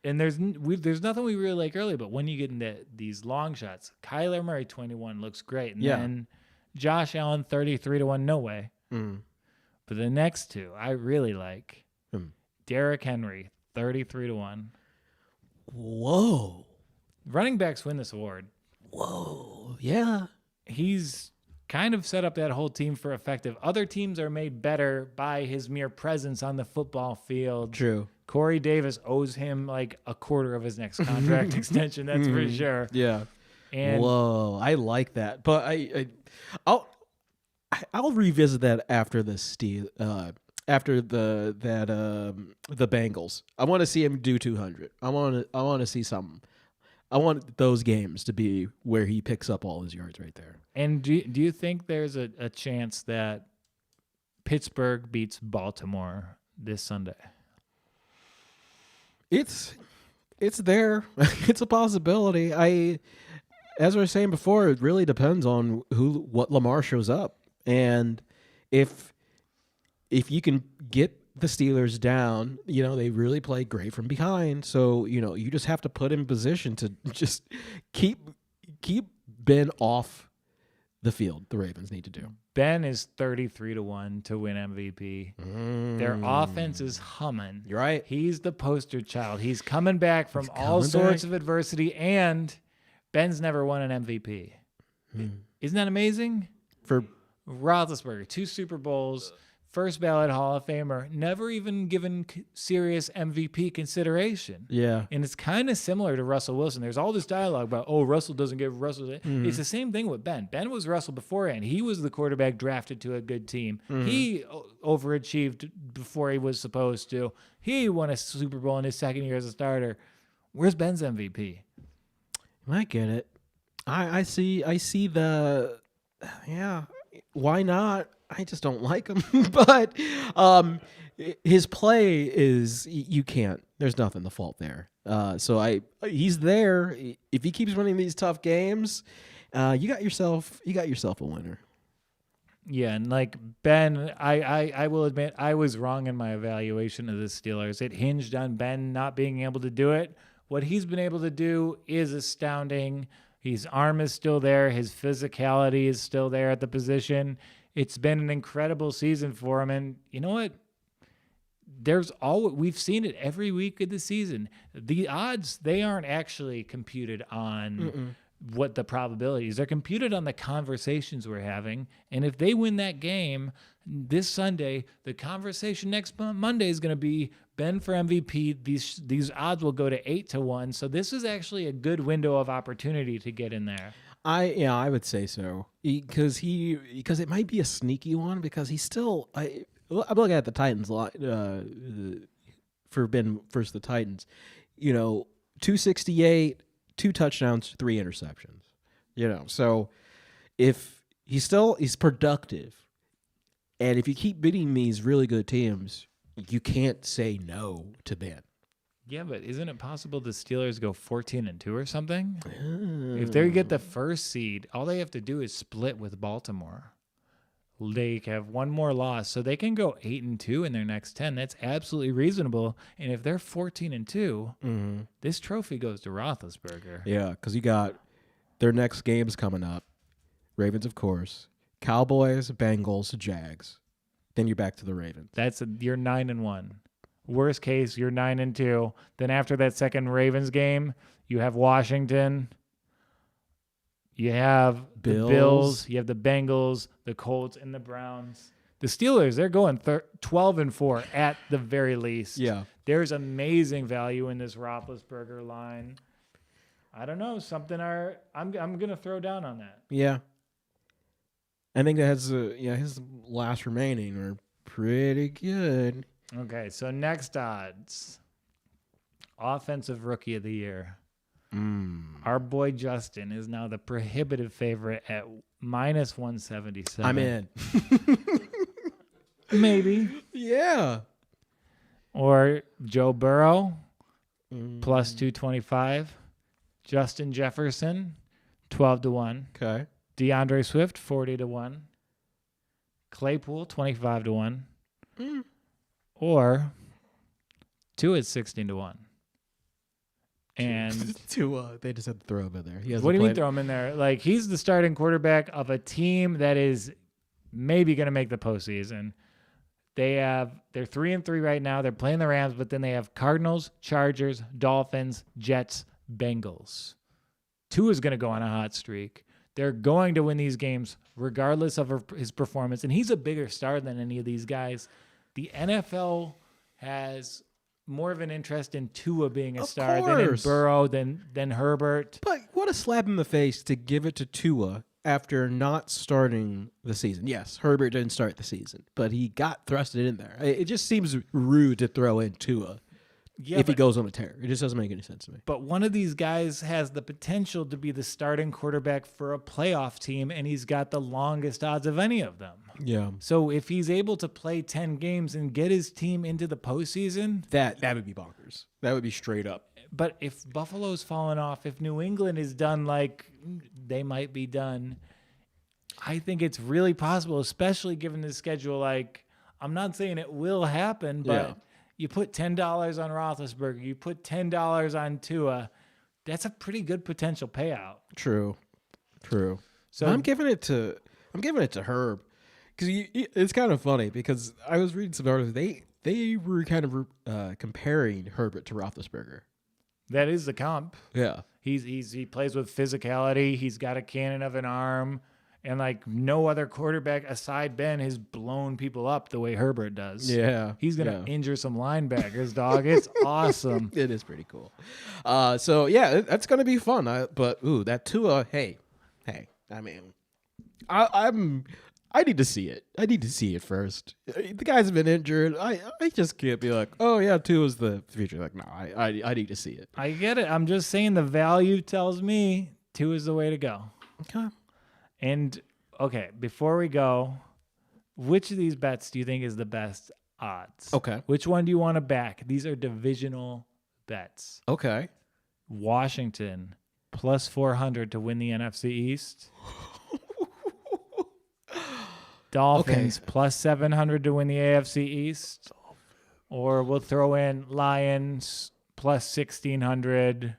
And there's nothing we really like early, but when you get into these long shots, Kyler Murray 21 looks great, and Yeah. then Josh Allen 33-1. No way. But the next two I really like. Derrick Henry 33-1. Whoa. Running backs win this award. Whoa. Yeah. He's kind of set up that whole team for effective. Other teams are made better by his mere presence on the football field. True. Corey Davis owes him like a quarter of his next contract extension. That's for sure. Yeah. And whoa, I like that, but I'll revisit that after the the Bengals. I want to see him do 200. I want to see something. I want those games to be where he picks up all his yards right there. And do you think there's a chance that Pittsburgh beats Baltimore this Sunday? It's there. It's a possibility. As I was saying before, it really depends on what Lamar shows up, and if you can get the Steelers down, they really play great from behind. So you just have to put in position to just keep Ben off the field. The Ravens need to do. Ben is 33-1 to win MVP. Their offense is humming. You're right. He's the poster child. He's coming back from all sorts of adversity, and Ben's never won an MVP. Isn't that amazing? For Roethlisberger, 2 Super Bowls, first ballot Hall of Famer, never even given serious MVP consideration. Yeah. And it's kind of similar to Russell Wilson. There's all this dialogue about, Russell doesn't give Russell. It's the same thing with Ben. Ben was Russell beforehand. He was the quarterback drafted to a good team. He overachieved before he was supposed to. He won a Super Bowl in his second year as a starter. Where's Ben's MVP? I get it. I see the why not? I just don't like him. But his play is you can't. There's nothing to fault there. So he's there. If he keeps winning these tough games, you got yourself a winner. Yeah, and like Ben, I will admit I was wrong in my evaluation of the Steelers. It hinged on Ben not being able to do it. What he's been able to do is astounding. His arm is still there. His physicality is still there at the position. It's been an incredible season for him. And you know what? We've seen it every week of the season. The odds, they aren't actually computed on what the probabilities. They're computed on the conversations we're having. And if they win that game this Sunday, the conversation next Monday is going to be Ben for MVP. These odds will go to 8-1. So this is actually a good window of opportunity to get in there. I would say so because it might be a sneaky one because he's still. I'm looking at the Titans a lot for Ben versus the Titans. 268, 2 touchdowns, 3 interceptions. So if he's productive, and if you keep beating these really good teams, you can't say no to Ben. Yeah, but isn't it possible the Steelers go 14-2 or something? If they get the first seed, all they have to do is split with Baltimore. They have one more loss, so they can go 8-2 in their next 10. That's absolutely reasonable. And if they're 14-2, this trophy goes to Roethlisberger. Yeah, because you got their next games coming up. Ravens, of course. Cowboys, Bengals, Jags. Then you're back to the Ravens. You're 9-1. Worst case, you're 9-2. Then after that second Ravens game, you have Washington. You have the Bills. You have the Bengals, the Colts, and the Browns. The Steelers, they're going 12-4 at the very least. Yeah. There's amazing value in this Roethlisberger line. I don't know. I'm going to throw down on that. Yeah. I think that his last remaining are pretty good. Okay, so next odds. Offensive Rookie of the Year. Our boy Justin is now the prohibitive favorite at -177. I'm in. Maybe. Yeah. Or Joe Burrow, +225. Justin Jefferson, 12-1. Okay. DeAndre Swift, 40-1. Claypool, 25-1. Or Tua is 16-1. And Tua, they just had to throw him in there. What do you mean throw him in there? Like, he's the starting quarterback of a team that is maybe going to make the postseason. They're 3-3 right now. They're playing the Rams, but then they have Cardinals, Chargers, Dolphins, Jets, Bengals. Tua's going to go on a hot streak. They're going to win these games regardless of his performance, and he's a bigger star than any of these guys. The NFL has more of an interest in Tua being a star than in Burrow, than Herbert. But what a slap in the face to give it to Tua after not starting the season. Yes, Herbert didn't start the season, but he got thrusted in there. It just seems rude to throw in Tua if he goes on a tear. It just doesn't make any sense to me. But one of these guys has the potential to be the starting quarterback for a playoff team, and he's got the longest odds of any of them. Yeah. So if he's able to play 10 games and get his team into the postseason, that would be bonkers. That would be straight up. But if Buffalo's fallen off, if New England is done like they might be done, I think it's really possible, especially given the schedule. Like, I'm not saying it will happen, but you put $10 on Roethlisberger, you put $10 on Tua, that's a pretty good potential payout. True. So I'm giving it to Herb. Because it's kind of funny because I was reading some articles. They were kind of comparing Herbert to Roethlisberger. That is the comp. Yeah, He plays with physicality. He's got a cannon of an arm, And like no other quarterback aside Ben has blown people up the way Herbert does. Yeah. He's going to injure some linebackers, dog. It's awesome. It is pretty cool. So yeah, that's gonna be fun. That Tua. Hey, I mean, I need to see it. I need to see it first. The guy's been injured. I just can't be like, oh yeah, Tua's the future. Like, no, I need to see it. I get it. I'm just saying the value tells me 2 is the way to go. Okay. And okay, before we go, which of these bets do you think is the best odds? Okay. Which one do you want to back? These are divisional bets. Okay. Washington plus 400 to win the NFC East. Dolphins plus 700 to win the AFC East. Or we'll throw in Lions plus 1,600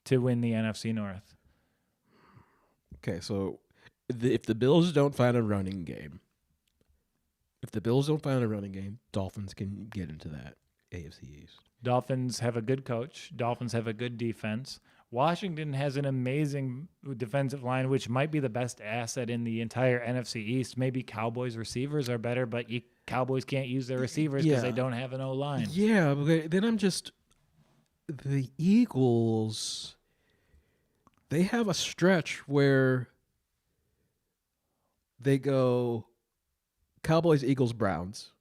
to win the NFC North. Okay, so if the Bills don't find a running game, Dolphins can get into that AFC East. Dolphins have a good coach. Dolphins have a good defense. Washington has an amazing defensive line, which might be the best asset in the entire NFC East. Maybe Cowboys receivers are better, but Cowboys can't use their receivers because they don't have an O-line. Yeah, okay, then the Eagles, they have a stretch where they go Cowboys, Eagles, Browns,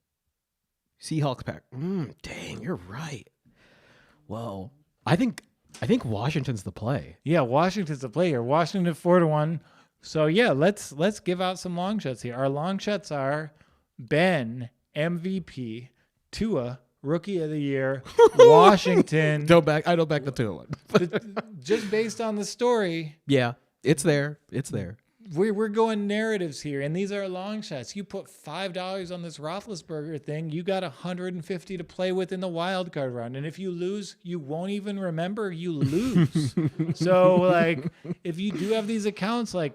Seahawks, Pack. Dang, you're right. Well, I think Washington's the play. Yeah, Washington's the play here. Washington 4-1. So yeah, let's give out some long shots here. Our long shots are Ben MVP, Tua Rookie of the Year, Washington. I don't back the Tua one. Just based on the story. Yeah, it's there. We're going narratives here, and these are long shots. You put $5 on this Roethlisberger thing, you got $150 to play with in the wild card round. And if you lose, you won't even remember you lose. So, like, if you do have these accounts, like,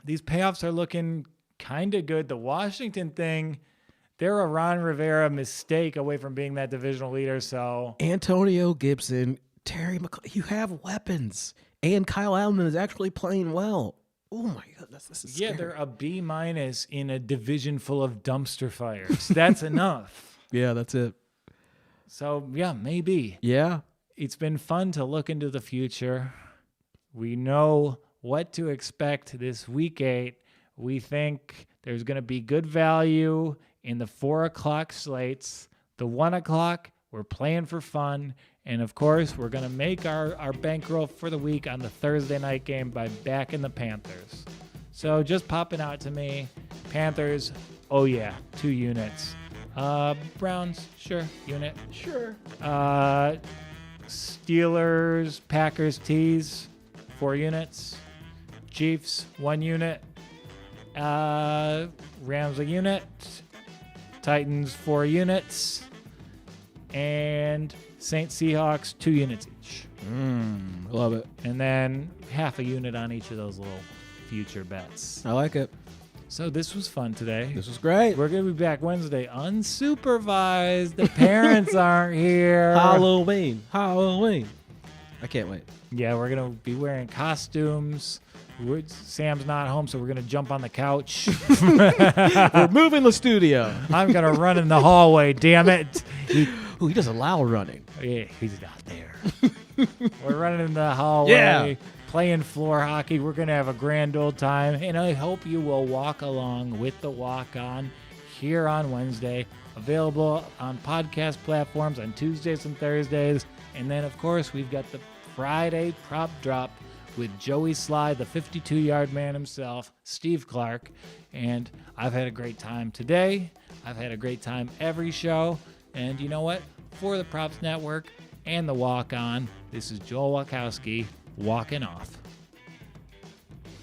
these payoffs are looking kind of good. The Washington thing, they're a Ron Rivera mistake away from being that divisional leader. So Antonio Gibson, Terry McLaurin, you have weapons, and Kyle Allen is actually playing well. Oh my goodness, this is scary. they're a B- in a division full of dumpster fires. That's enough. Yeah, that's it. So yeah, maybe. Yeah. It's been fun to look into the future. We know what to expect this week 8. We think there's going to be good value in the 4 o'clock slates. The 1 o'clock, we're playing for fun. And, of course, we're going to make our bankroll for the week on the Thursday night game by backing the Panthers. So just popping out to me, Panthers, oh, yeah, 2 units. Browns, sure, unit. Sure. Steelers, Packers, Tees, 4 units. Chiefs, 1 unit. Rams, a unit. Titans, 4 units. And Saints, Seahawks, 2 units each. Love it. And then half a unit on each of those little future bets. I like it. So this was fun today. This was great. We're going to be back Wednesday unsupervised. The parents aren't here. Halloween. I can't wait. Yeah, we're going to be wearing costumes. Sam's not home, so we're going to jump on the couch. We're moving the studio. I'm going to run in the hallway, damn it. He doesn't allow running. Yeah, he's not there. We're running in the hallway, playing floor hockey. We're going to have a grand old time, and I hope you will walk along with the Walk On here on Wednesday. Available on podcast platforms on Tuesdays and Thursdays. And then, of course, we've got the Friday prop drop with Joey Sly, the 52-yard man himself, Steve Clark. And I've had a great time today. I've had a great time every show. And you know what? For the Props Network and the Walk On, this is Joel Walkowski walking off.